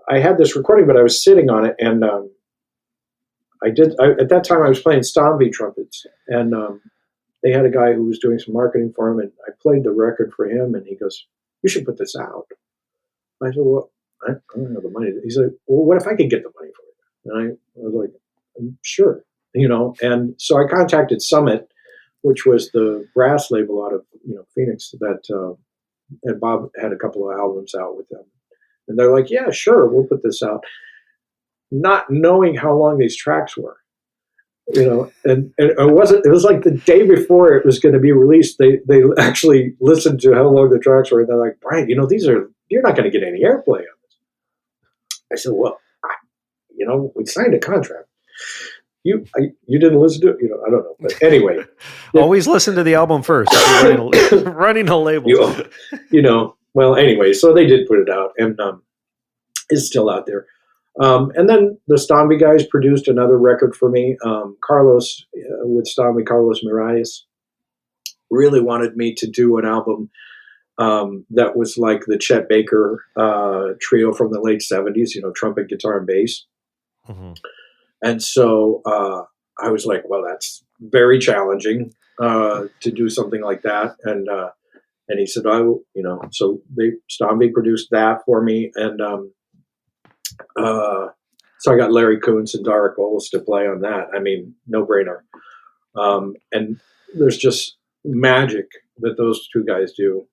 I had this recording, but I was sitting on it, and, at that time I was playing Stomby trumpets, and, they had a guy who was doing some marketing for him, and I played the record for him, and he goes, you should put this out. I said, well, I don't have the money. He said, well, what if I could get the money for it? And I was like, sure, and so I contacted Summit, which was the brass label out of Phoenix that and Bob had a couple of albums out with them, and they're like, yeah, sure, we'll put this out, not knowing how long these tracks were, and it was like the day before it was going to be released, they actually listened to how long the tracks were, and they're like, Brian, you're not going to get any airplay on this. I said, well, we signed a contract. You didn't listen to it, I don't know. But anyway, always listen to the album first. Running a label, Well, anyway, so they did put it out, and it's still out there. And then the Stomby guys produced another record for me. Carlos with Stomby, Carlos Miralles, really wanted me to do an album that was like the Chet Baker trio from the late 70s, trumpet, guitar, and bass. Mm-hmm. And so I was like, well, that's very challenging to do something like that. And he said, so Stomby produced that for me. And so I got Larry Koontz and Dara Coles to play on that. I mean, no brainer. And there's just magic that those two guys do.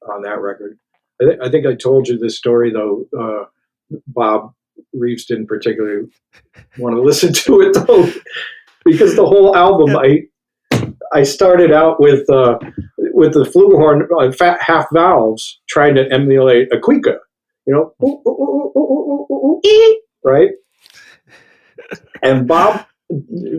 on that record. I think I told you this story though. Bob Reeves didn't particularly want to listen to it though, because the whole album, I started out with the flugelhorn half valves trying to emulate a cuica, right? And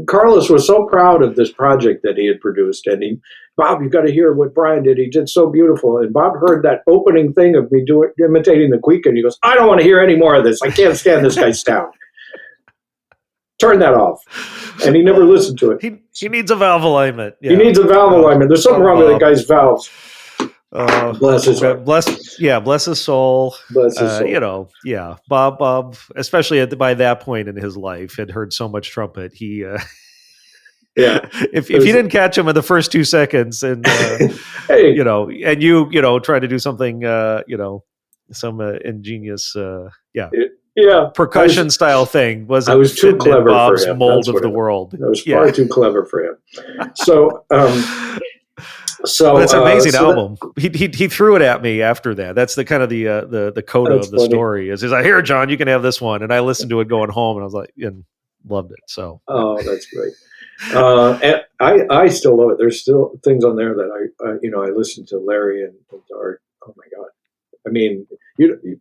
Carlos was so proud of this project that he had produced, and Bob, you got to hear what Brian did. He did so beautiful. And Bob heard that opening thing of me imitating the cuica, and he goes, I don't want to hear any more of this. I can't stand this guy's sound. Turn that off. And he never listened to it. He needs a valve alignment. Yeah. He needs a valve alignment. There's something wrong with that guy's valves. Bless his heart. Bless his soul. Bless his soul. Bob, especially by that point in his life, had heard so much trumpet. He, if you didn't catch him in the first 2 seconds, and hey, and you try to do something, some ingenious, percussion style thing, I was too clever Bob's for him. Mold of the world. I was far too clever for him. So. So it's an amazing album. He threw it at me after that. That's the kind of the coda of the story. Is I hear, John, you can have this one, and I listened to it going home, and I was like, and loved it. So that's great. And I still love it. There's still things on there that I listen to Larry and Art. Oh my God! I mean, you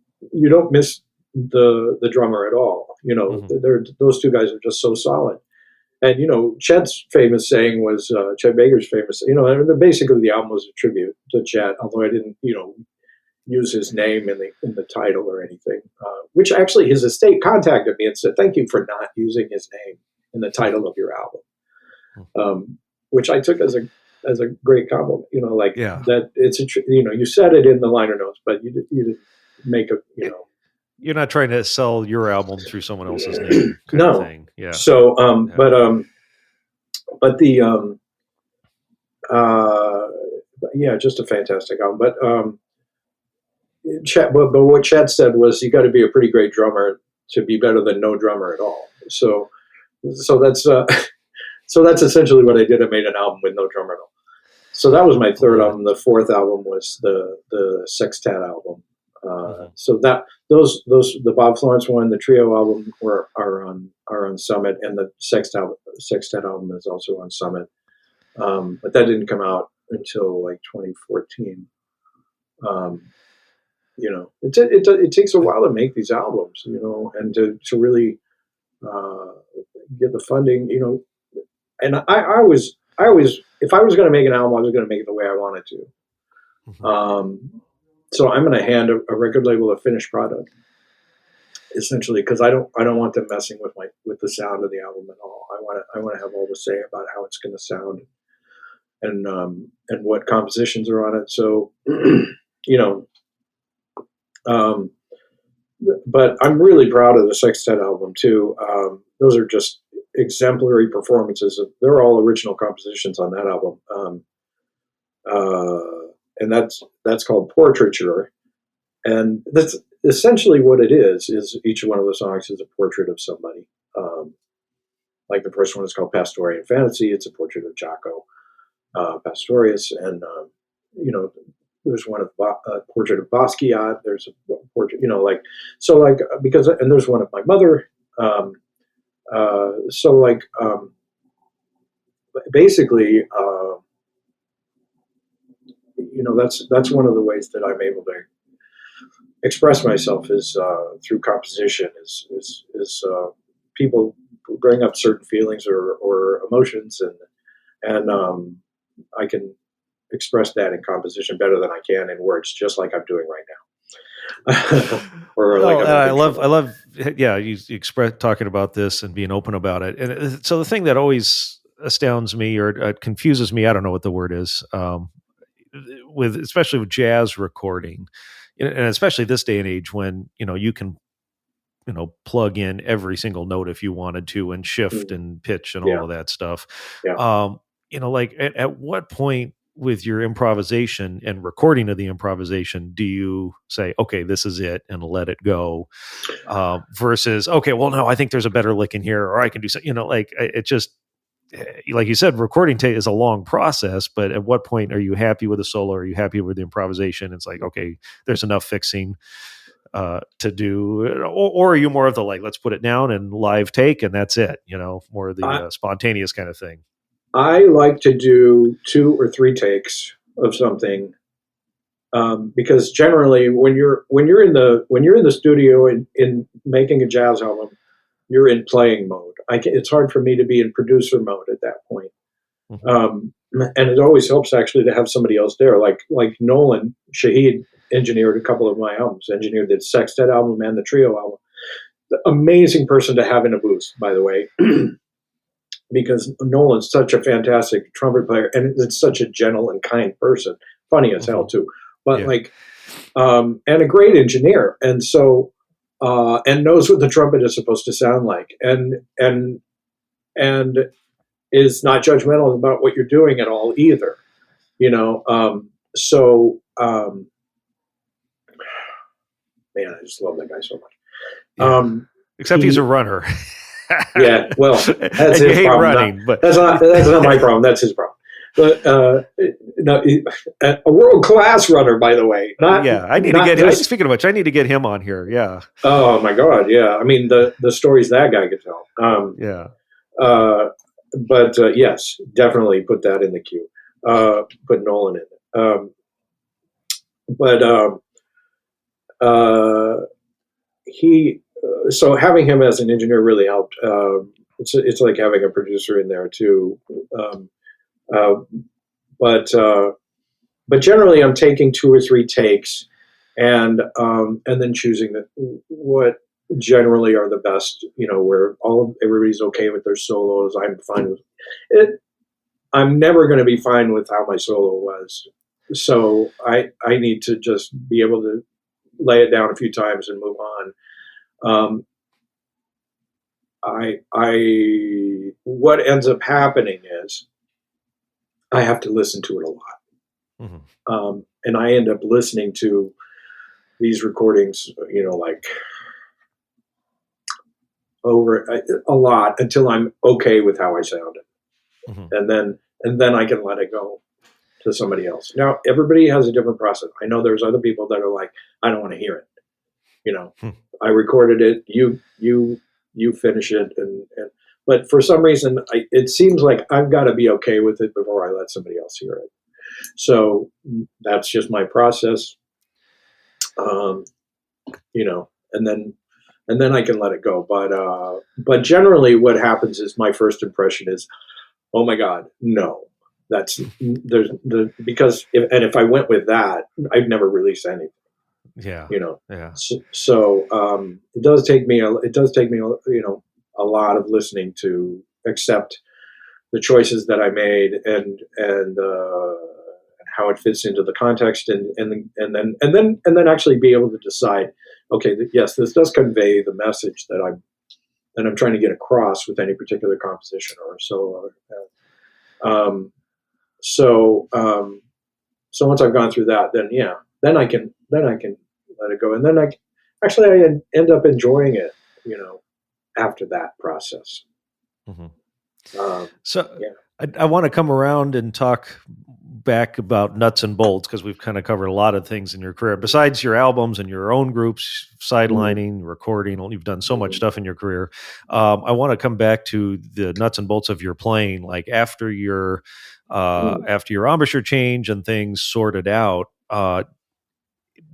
don't miss the drummer at all. Those two guys are just so solid. And, Chet's famous saying was, Chet Baker's famous, basically the album was a tribute to Chet, although I didn't, use his name in the title or anything, which actually his estate contacted me and said, thank you for not using his name in the title of your album, which I took as a great compliment, that it's, you said it in the liner notes, but you didn't make You're not trying to sell your album through someone else's name. Kind of thing. Yeah. So, but the, just a fantastic album. But, but what Chet said was, you got to be a pretty great drummer to be better than no drummer at all. So that's essentially what I did. I made an album with no drummer at all. So that was my third album. The fourth album was the Sextet album. So that the Bob Florence one, the trio album are on Summit, and the Sextet album is also on Summit. But that didn't come out until like 2014. It takes a while to make these albums, and to really get the funding, And I always, if I was going to make an album, I was going to make it the way I wanted to. Mm-hmm. So I'm going to hand a record label a finished product, essentially, because I don't want them messing with the sound of the album at all. I want to have all to say about how it's going to sound, and what compositions are on it. So, but I'm really proud of the Sextet album too. Those are just exemplary performances. They're all original compositions on that album. And that's called Portraiture, and that's essentially what it is each one of the songs is a portrait of somebody. Like the first one is called Pastorian Fantasy. It's a portrait of Jaco Pastorius, and there's one of a portrait of Basquiat. There's a portrait, because there's one of my mother. Basically. That's one of the ways that I'm able to express myself is through composition. Is people bring up certain feelings or emotions, and I can express that in composition better than I can in words, just like I'm doing right now. I love, you express talking about this and being open about it. And so the thing that always astounds me or confuses me, I don't know what the word is. Especially with jazz recording, and especially this day and age when you can plug in every single note if you wanted to, and shift and pitch and all of that stuff. At what point with your improvisation and recording of the improvisation do you say, okay, this is it, and let it go, versus, okay, well, no, I think there's a better lick in here, or I can do something, it just, like you said, recording is a long process, but at what point are you happy with the solo? Are you happy with the improvisation? It's like, okay, there's enough fixing to do, or are you more of the, like, let's put it down and live take and that's it, more of the spontaneous kind of thing? I like to do 2 or 3 takes of something, because generally when you're in the studio in making a jazz album, you're in playing mode. It's hard for me to be in producer mode at that point. Mm-hmm. And it always helps actually to have somebody else there, like Nolan Shahid engineered a couple of my albums, engineered the sextet album and the trio album. The amazing person to have in a booth, by the way, because Nolan's such a fantastic trumpet player, and it's such a gentle and kind person, funny as hell too, but and a great engineer, and so and knows what the trumpet is supposed to sound like, and is not judgmental about what you're doing at all either, man, I just love that guy so much. Except he's a runner. Yeah, well, that's his problem. Running, but that's not my problem. That's his problem. But no, a world class runner, by the way. I need to get him. Speaking of which, I need to get him on here. Yeah. Oh my God, yeah. I mean, the stories that guy could tell. But yes, definitely put that in the queue. Put Nolan in it. So having him as an engineer really helped. It's like having a producer in there too. But generally I'm taking 2 or 3 takes and then choosing what generally are the best, where everybody's okay with their solos. I'm fine with it. I'm never going to be fine with how my solo was. So I need to just be able to lay it down a few times and move on. What ends up happening is I have to listen to it a lot. Mm-hmm. And I end up listening to these recordings, like over a lot until I'm okay with how I sounded. Mm-hmm. And then I can let it go to somebody else. Now, everybody has a different process. I know there's other people that are like, I don't want to hear it. I recorded it. You finish it. But for some reason, it seems like I've got to be okay with it before I let somebody else hear it. So that's just my process. And then I can let it go. But generally what happens is my first impression is, oh my God, no. Because if I went with that, I'd never release anything. Yeah. Yeah. So it does take me a lot of listening to accept the choices that I made and how it fits into the context and then actually be able to decide, okay, yes, this does convey the message that I'm trying to get across with any particular composition or solo. So once I've gone through that, then I can let it go, and then I end up enjoying it, after that process. Mm-hmm. I want to come around and talk back about nuts and bolts, because we've kind of covered a lot of things in your career besides your albums and your own groups, sidelining, recording. You've done so much stuff in your career. I want to come back to the nuts and bolts of your playing, like after your embouchure change and things sorted out.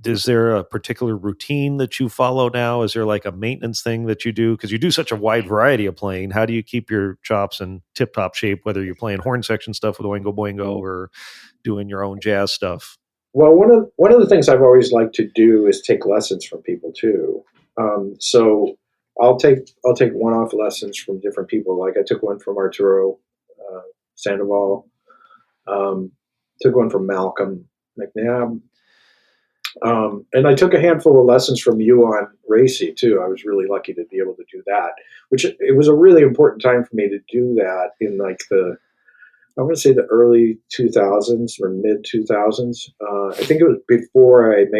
Is there a particular routine that you follow now? Is there like a maintenance thing that you do? Because you do such a wide variety of playing. How do you keep your chops in tip-top shape, whether you're playing horn section stuff with Oingo Boingo or doing your own jazz stuff? Well, one of the things I've always liked to do is take lessons from people too. So I'll take one-off lessons from different people. Like I took one from Arturo Sandoval, took one from Malcolm McNabb. And I took a handful of lessons from Yuan Racy too. I was really lucky to be able to do that, which it was a really important time for me to do that in like I want to say the early 2000s or mid 2000s. I think it was before it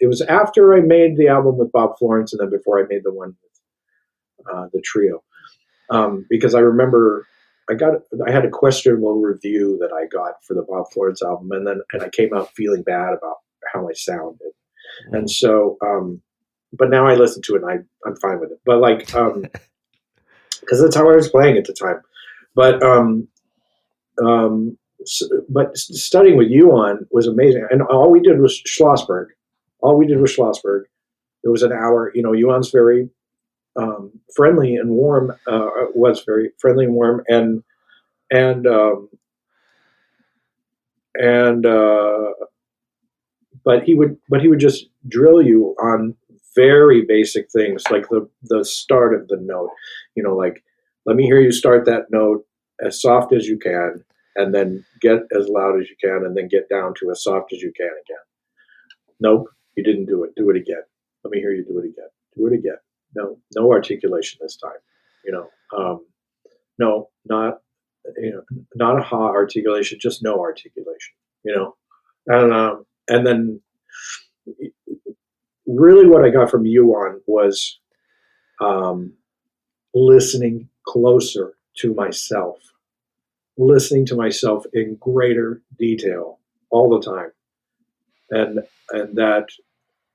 was after I made the album with Bob Florence and then before I made the one with the trio. Because I remember I had a questionable review that I got for the Bob Florence album, and I came out feeling bad about how I sounded. Mm. And so, but now I listen to it and I'm fine with it. But like, because that's how I was playing at the time. But but studying with Yuan was amazing, and all we did was Schlossberg. It was an hour. You know, Yuan's very friendly and warm. Was very friendly and warm, but he would just drill you on very basic things, like the start of the note. You know, like, let me hear you start that note as soft as you can, and then get as loud as you can, and then get down to as soft as you can again. Nope, you didn't do it. Do it again. Let me hear you do it again. Do it again. No articulation this time. You know, no, not a ha articulation, just no articulation. You know, and then really what I got from Yuan was listening closer to myself, listening to myself in greater detail all the time, and that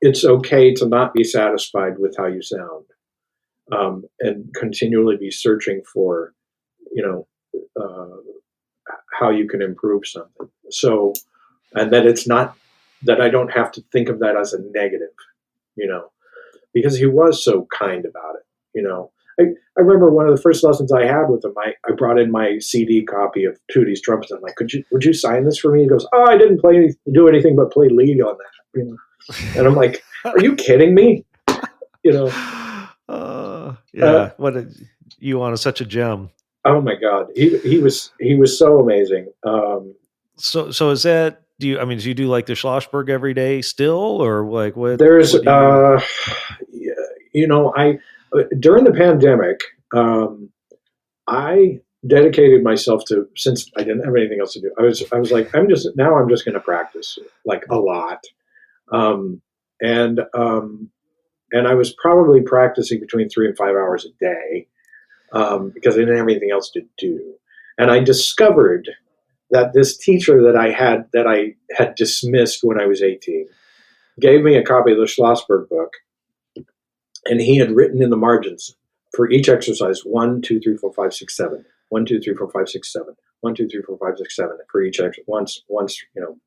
it's okay to not be satisfied with how you sound, and continually be searching for, you know, how you can improve something. So, and that it's not that I don't have to think of that as a negative, you know, because he was so kind about it. You know, I remember one of the first lessons I had with him, I brought in my CD copy of Tootie's Trumpet. I'm like, would you sign this for me? He goes, oh, I didn't do anything but play lead on that, you know. And I'm like, are you kidding me? You know? Yeah. Yuan is such a gem. Oh my God, he was so amazing. So is that? Do you do like the Schlossberg every day still, or like what? There's you know, during the pandemic, I dedicated myself to, since I didn't have anything else to do. I was like, I'm just going to practice like a lot, and I was probably practicing between 3 and 5 hours a day, because I didn't have anything else to do. And I discovered that this teacher that I had dismissed when I was 18 gave me a copy of the Schlossberg book, and he had written in the margins for each exercise 1, 2, 3, 4, 5, 6, 7. 1, 2, 3, 4, 5, 6, 7. 1, 2, 3, 4, 5, 6, 7 for each once, you know,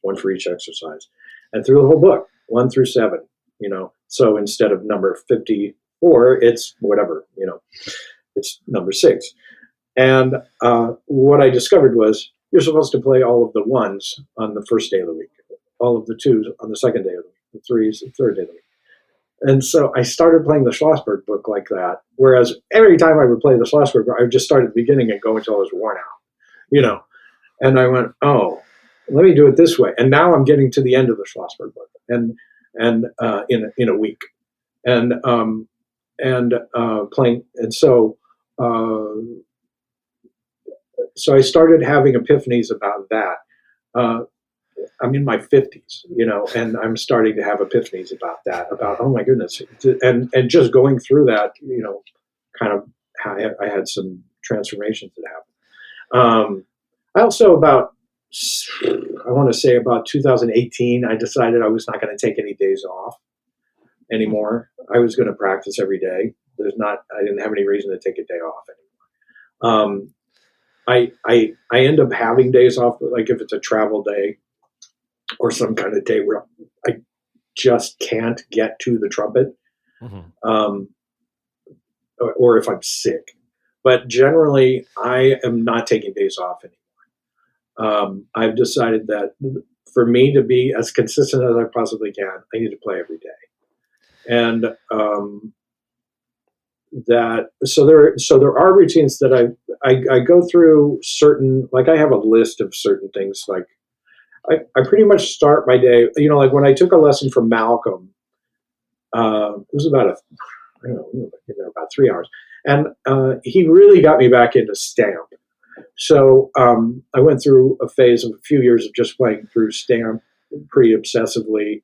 one for each exercise, and through the whole book, 1 through 7. You know, so instead of number 54, it's whatever, you know, it's number 6. And what I discovered was you're supposed to play all of the 1s on the first day of the week, all of the 2s on the second day of the week, the 3s the third day of the week. And so I started playing the Schlossberg book like that, whereas every time I would play the Schlossberg book, I would just start at the beginning and go until I was worn out, you know. And I went, oh, let me do it this way. And now I'm getting to the end of the Schlossberg book, and in a week, and playing, and so I started having epiphanies about that. I'm in my 50s, you know, and I'm starting to have epiphanies about that, about, oh my goodness. And just going through that, you know, kind of I had some transformations that happened. I also about 2018, I decided I was not going to take any days off anymore. I was going to practice every day. I didn't have any reason to take a day off anymore. I end up having days off, like if it's a travel day or some kind of day where I just can't get to the trumpet, or if I'm sick. But generally, I am not taking days off anymore. I've decided that for me to be as consistent as I possibly can, I need to play every day. And so there are routines that I go through certain, like I have a list of certain things. Like I pretty much start my day, you know, like when I took a lesson from Malcolm, it was about about 3 hours, and he really got me back into stamp. So I went through a phase of a few years of just playing through stamp pretty obsessively,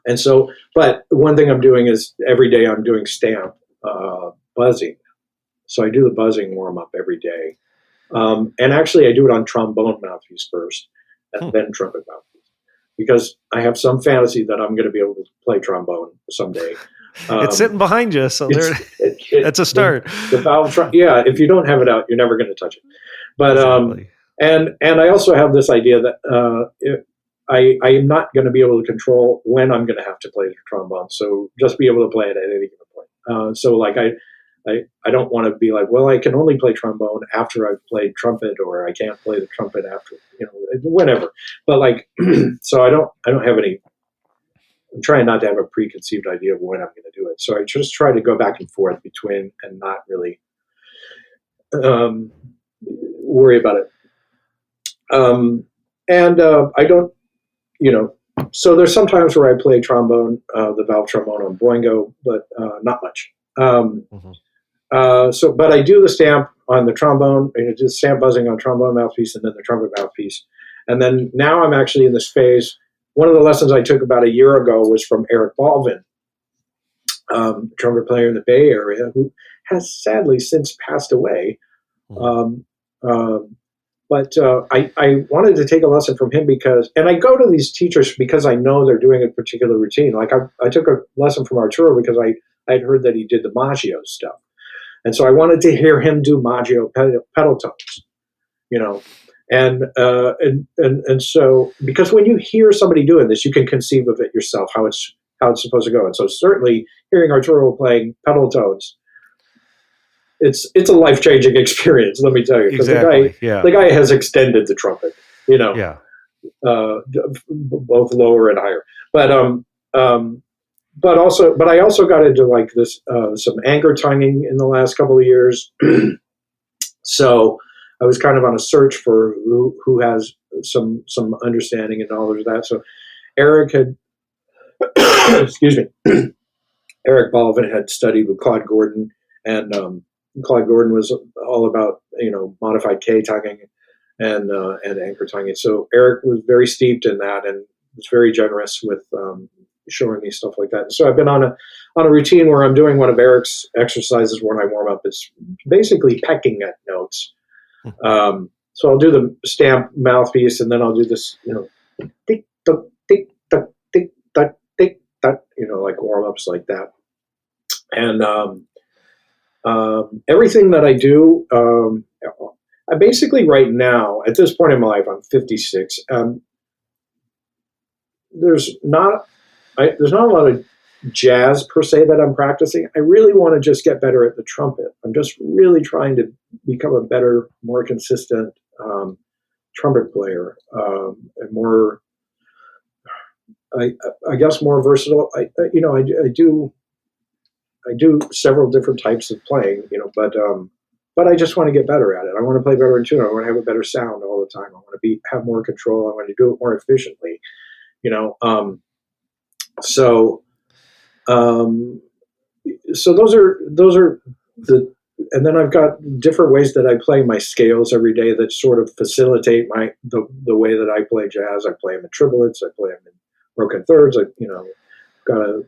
and so, but one thing I'm doing is every day I'm doing stamp buzzing, So I do the buzzing warm up every day. And actually I do it on trombone mouthpiece first and then trumpet mouthpiece, because I have some fantasy that I'm going to be able to play trombone someday. It's sitting behind you, so that's a start. The valve, if you don't have it out, you're never going to touch it. But exactly. And I also have this idea that I am not going to be able to control when I'm going to have to play the trombone. So just be able to play it at any given point. So like I don't want to be like, well, I can only play trombone after I've played trumpet, or I can't play the trumpet after, whatever. But like, so I don't have any. I'm trying not to have a preconceived idea of when I'm going to do it. So I just try to go back and forth between and not really worry about it. I don't, so there's some times where I play trombone, the valve trombone on boingo, but not much. But I do the stamp on the trombone, and I do stamp buzzing on trombone mouthpiece and then the trumpet mouthpiece. And then now I'm actually in this phase. One of the lessons I took about a year ago was from Eric Balvin, trumpet player in the Bay Area, who has sadly since passed away. But I wanted to take a lesson from him and I go to these teachers because I know they're doing a particular routine. Like I took a lesson from Arturo because I had heard that he did the Maggio stuff. And so I wanted to hear him do Maggio pedal tones, and so, because when you hear somebody doing this, you can conceive of it yourself, how it's supposed to go. And so certainly hearing Arturo playing pedal tones, it's a life-changing experience, let me tell you. Because the guy has extended the trumpet, both lower and higher. But I also got into like this, some anchor tonguing in the last couple of years. So I was kind of on a search for who has some understanding and knowledge of that. So Eric had, excuse me, Eric Balvin had studied with Claude Gordon, and Claude Gordon was all about modified K tonguing and anchor tonguing. So Eric was very steeped in that and was very generous with showing me stuff like that. And so I've been on a routine where I'm doing one of Eric's exercises when I warm up. It's basically pecking at notes. So I'll do the stamp mouthpiece, and then I'll do this, tick, tock, tick, tock, tick, tock, tick, tock, like warm-ups like that. And everything that I do, I basically right now, at this point in my life, I'm 56. There's not a lot of jazz per se that I'm practicing. I really want to just get better at the trumpet. I'm just really trying to become a better, more consistent trumpet player, and more, I guess, more versatile. I do several different types of playing, but I just want to get better at it. I want to play better in tune. I want to have a better sound all the time. I want to have more control. I want to do it more efficiently, So those are and then I've got different ways that I play my scales every day that sort of facilitate the way that I play jazz. I play them in triplets. I play them in broken thirds. Got a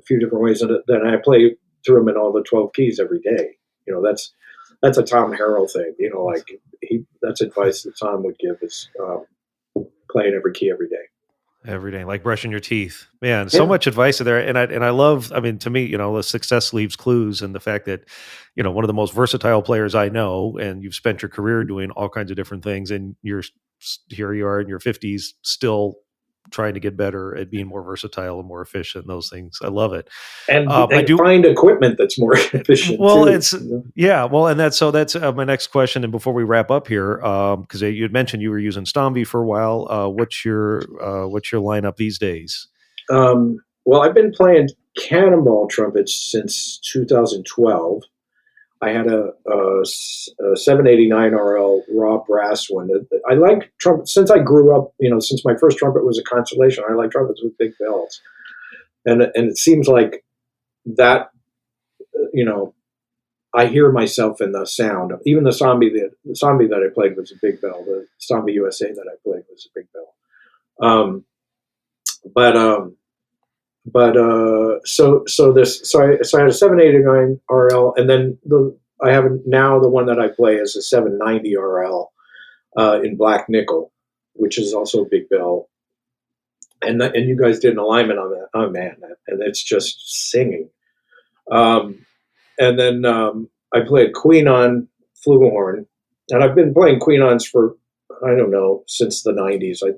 few different ways in it. Then I play through them in all the 12 keys every day. That's a Tom Harrell thing. That's advice that Tom would give is playing every key every day. Every day, like brushing your teeth, man. So much advice there, and I love. I mean, to me, the success leaves clues, and the fact that one of the most versatile players I know, and you've spent your career doing all kinds of different things, and here you are in your 50s, still trying to get better at being more versatile and more efficient in those things. I love it. And I do find equipment that's more efficient. Well, too. And that's my next question. And before we wrap up here, because you had mentioned you were using Stomby for a while. What's your lineup these days? Well, I've been playing cannonball trumpets since 2012. I had a 789 RL raw brass one. I like trumpets since I grew up. Since my first trumpet was a Constellation, I like trumpets with big bells, and it seems like that. I hear myself in the sound. Even the Stomby that I played was a big bell. The Stomby USA that I played was a big bell. So I had a 789 RL, and then now the one that I play is a 790 RL in black nickel, which is also a big bell. And you guys did an alignment on that. Oh man, and it's just singing. And then I played Queen-on flugelhorn, and I've been playing Queen-ons for, I don't know, since the 90s. I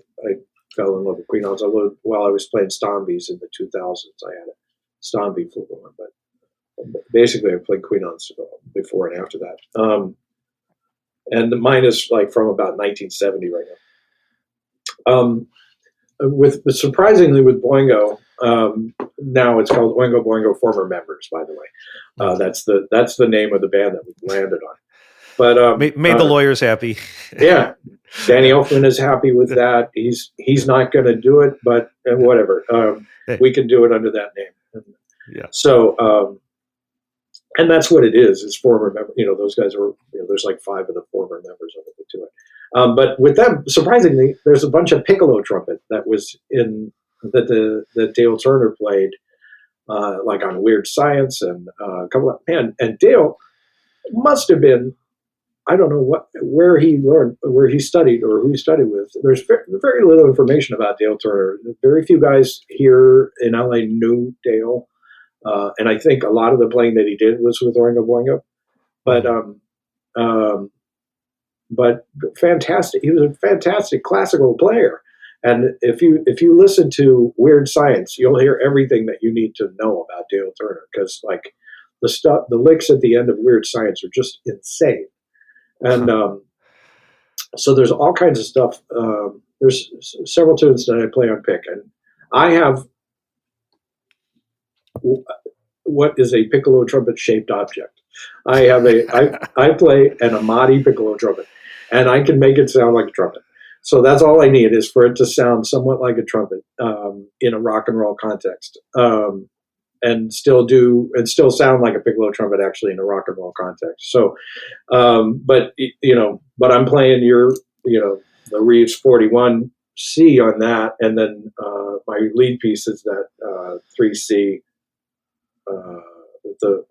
fell in love with Queen-ons while I was playing Stombies in the 2000s. I had a Stomby flugelhorn, but basically I played Queen-ons before and after that. And mine is like from about 1970 right now. Surprisingly with Boingo, now it's called Oingo Boingo Former Members, by the way. That's the name of the band that we landed on. But made the lawyers happy. Yeah, Danny Elfman is happy with that. He's not going to do it, but whatever. We can do it under that name. Yeah. So, and that's what it is. It's former member. Those guys are. There's like 5 of the former members of it to it. But with them, surprisingly, there's a bunch of piccolo trumpet that was in that Dale Turner played, like on Weird Science and a couple of and Dale must have been. I don't know where he learned, where he studied, or who he studied with. There's very little information about Dale Turner. Very few guys here in LA knew Dale, and I think a lot of the playing that he did was with Oingo Boingo. But fantastic. He was a fantastic classical player, and if you listen to Weird Science, you'll hear everything that you need to know about Dale Turner, because like the licks at the end of Weird Science are just insane. And so there's all kinds of stuff. There's several tunes that I play on pick, and I have what is a piccolo trumpet shaped object. I play an Amati piccolo trumpet, and I can make it sound like a trumpet. So that's all I need, is for it to sound somewhat like a trumpet in a rock and roll context. And still sound like a piccolo trumpet actually in a rock and roll context. So, but I'm playing the Reeves 41C on that, and then my lead piece is that 3C with the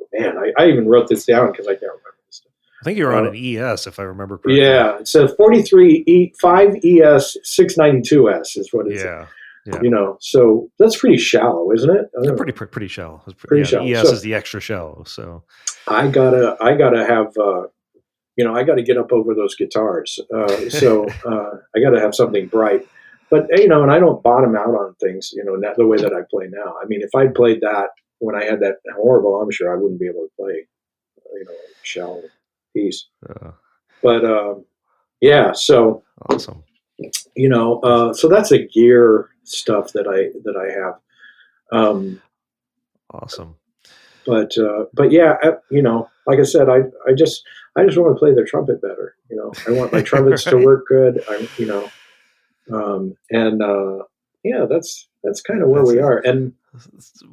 I even wrote this down because I can't remember this. I think you're on an ES, if I remember correctly. Yeah, it's a 43 5 ES 692S is what it is. Yeah. So that's pretty shallow, isn't it? Pretty shallow. Pretty shallow. The ES is the extra shallow. So I gotta have, I gotta get up over those guitars. So I gotta have something bright. But and I don't bottom out on things, not the way that I play now. I mean, if I'd played that when I had that horrible embouchure, I wouldn't be able to play, a shallow piece. But yeah, so awesome. So that's a gear stuff that I have. Awesome. But yeah, like I said, I just want to play the trumpet better. I want my trumpets to work good. Yeah, that's kind of where we are. And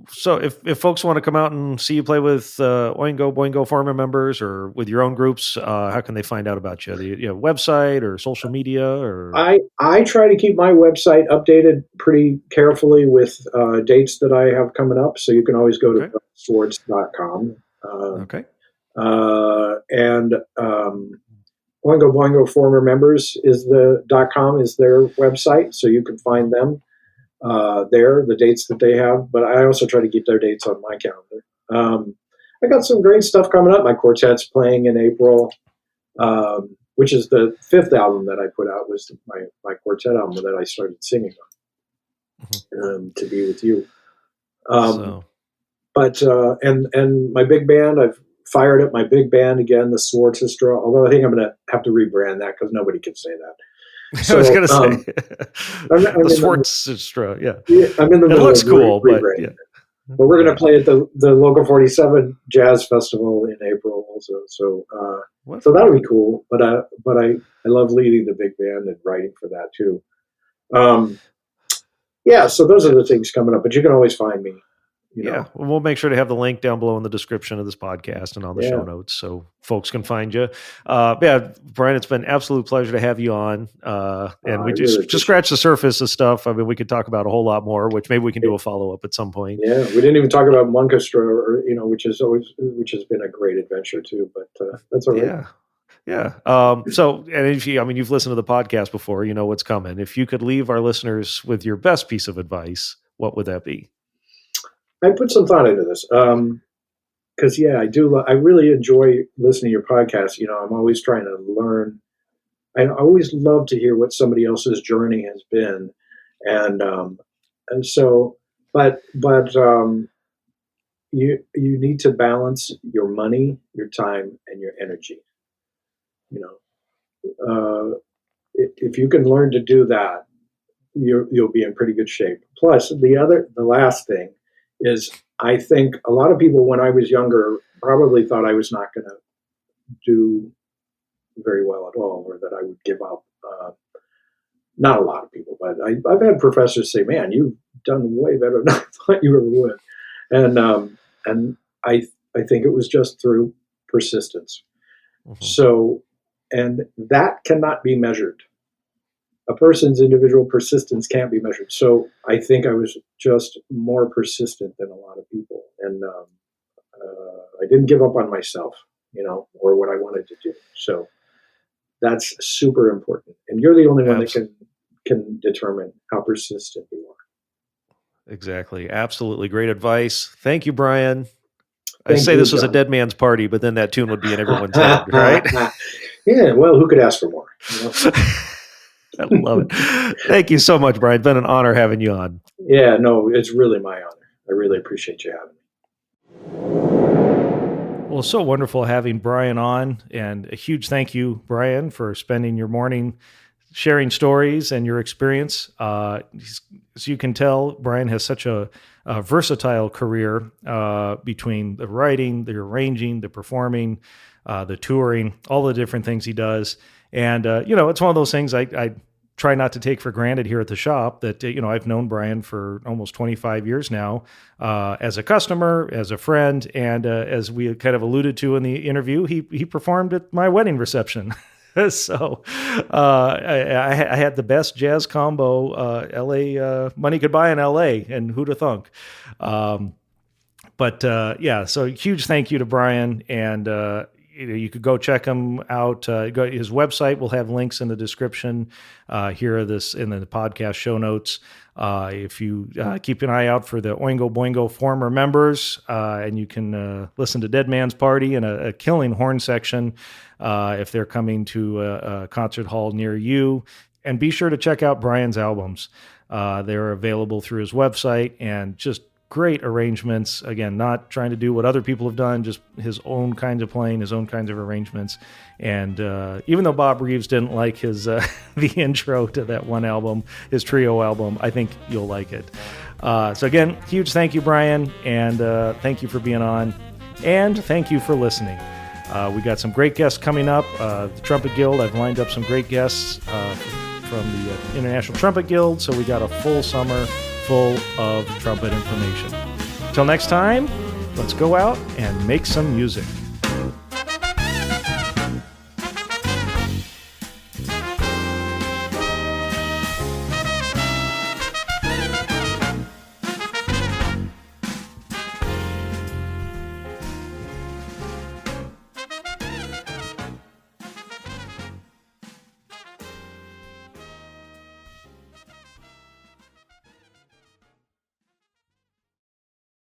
so if folks want to come out and see you play with Oingo Boingo former members or with your own groups, how can they find out about you? Do you have a website or social media? Or I try to keep my website updated pretty carefully with dates that I have coming up. So you can always go to swartz.com. Okay. And Oingo Boingo former members is .com is their website, so you can find them there, the dates that they have. But I also try to keep their dates on my calendar. I got some great stuff coming up. My quartet's playing in April, which is the 5th album that I put out, was my quartet album that I started singing on, To Be With You. But and my big band, I've fired up my big band again, the Swartzestra, although I think I'm going to have to rebrand that because nobody can say that. So, I was going to say the Swartzestra, yeah. I'm in the middle. It looks cool, but yeah. But we're going to play at the Local 47 Jazz Festival in April also. So that'll be cool. But I love leading the big band and writing for that too. Yeah, so those are the things coming up. But you can always find me, know? We'll make sure to have the link down below in the description of this podcast and on the show notes so folks can find you. Brian, it's been an absolute pleasure to have you on. And we just scratched the surface of stuff. I mean, we could talk about a whole lot more, which maybe we can do a follow-up at some point. Yeah, we didn't even talk about Orchestra, or, which has been a great adventure too, but that's all right. Yeah. So, and if you've listened to the podcast before, you know what's coming. If you could leave our listeners with your best piece of advice, what would that be? I put some thought into this. Cause I do. I really enjoy listening to your podcast. I'm always trying to learn. I always love to hear what somebody else's journey has been. You need to balance your money, your time, and your energy. If you can learn to do that, you'll be in pretty good shape. Plus, the last thing is, I think a lot of people when I was younger probably thought I was not going to do very well at all, or that I would give up. Not a lot of people, but I've had professors say, "Man, you've done way better than I thought you ever would," and I think it was just through persistence. Mm-hmm. So, and that cannot be measured. A person's individual persistence can't be measured. So I think I was just more persistent than a lot of people. And I didn't give up on myself, or what I wanted to do. So that's super important. And you're the only one that can determine how persistent you are. Exactly. Absolutely. Great advice. Thank you, Brian. I say this was a dead man's party, but then that tune would be in everyone's head, right? Yeah. Well, who could ask for more? I love it. Thank you so much, Brian. It's been an honor having you on. Yeah, no, it's really my honor. I really appreciate you having me. Well, it's so wonderful having Brian on, and a huge thank you, Brian, for spending your morning sharing stories and your experience. As you can tell, Brian has such a versatile career between the writing, the arranging, the performing, the touring, all the different things he does. And, it's one of those things I try not to take for granted here at the shop that, I've known Brian for almost 25 years now as a customer, as a friend. And as we kind of alluded to in the interview, he performed at my wedding reception. So I had the best jazz combo LA money could buy in LA, and who'd have thunk. So huge thank you to Brian, and you could go check him out. Go to his website. We'll have links in the description here in the podcast show notes. If you keep an eye out for the Oingo Boingo former members, and you can listen to Dead Man's Party and a killing horn section if they're coming to a concert hall near you. And be sure to check out Brian's albums. They're available through his website, and just great arrangements. Again, not trying to do what other people have done, just his own kinds of playing, his own kinds of arrangements. And even though Bob Reeves didn't like his the intro to that one album, his trio album, I think you'll like it. So again, huge thank you, Brian, and thank you for being on, and thank you for listening. We got some great guests coming up. The Trumpet Guild, I've lined up some great guests from the International Trumpet Guild, so we got a full summer full of trumpet information. Till next time, let's go out and make some music.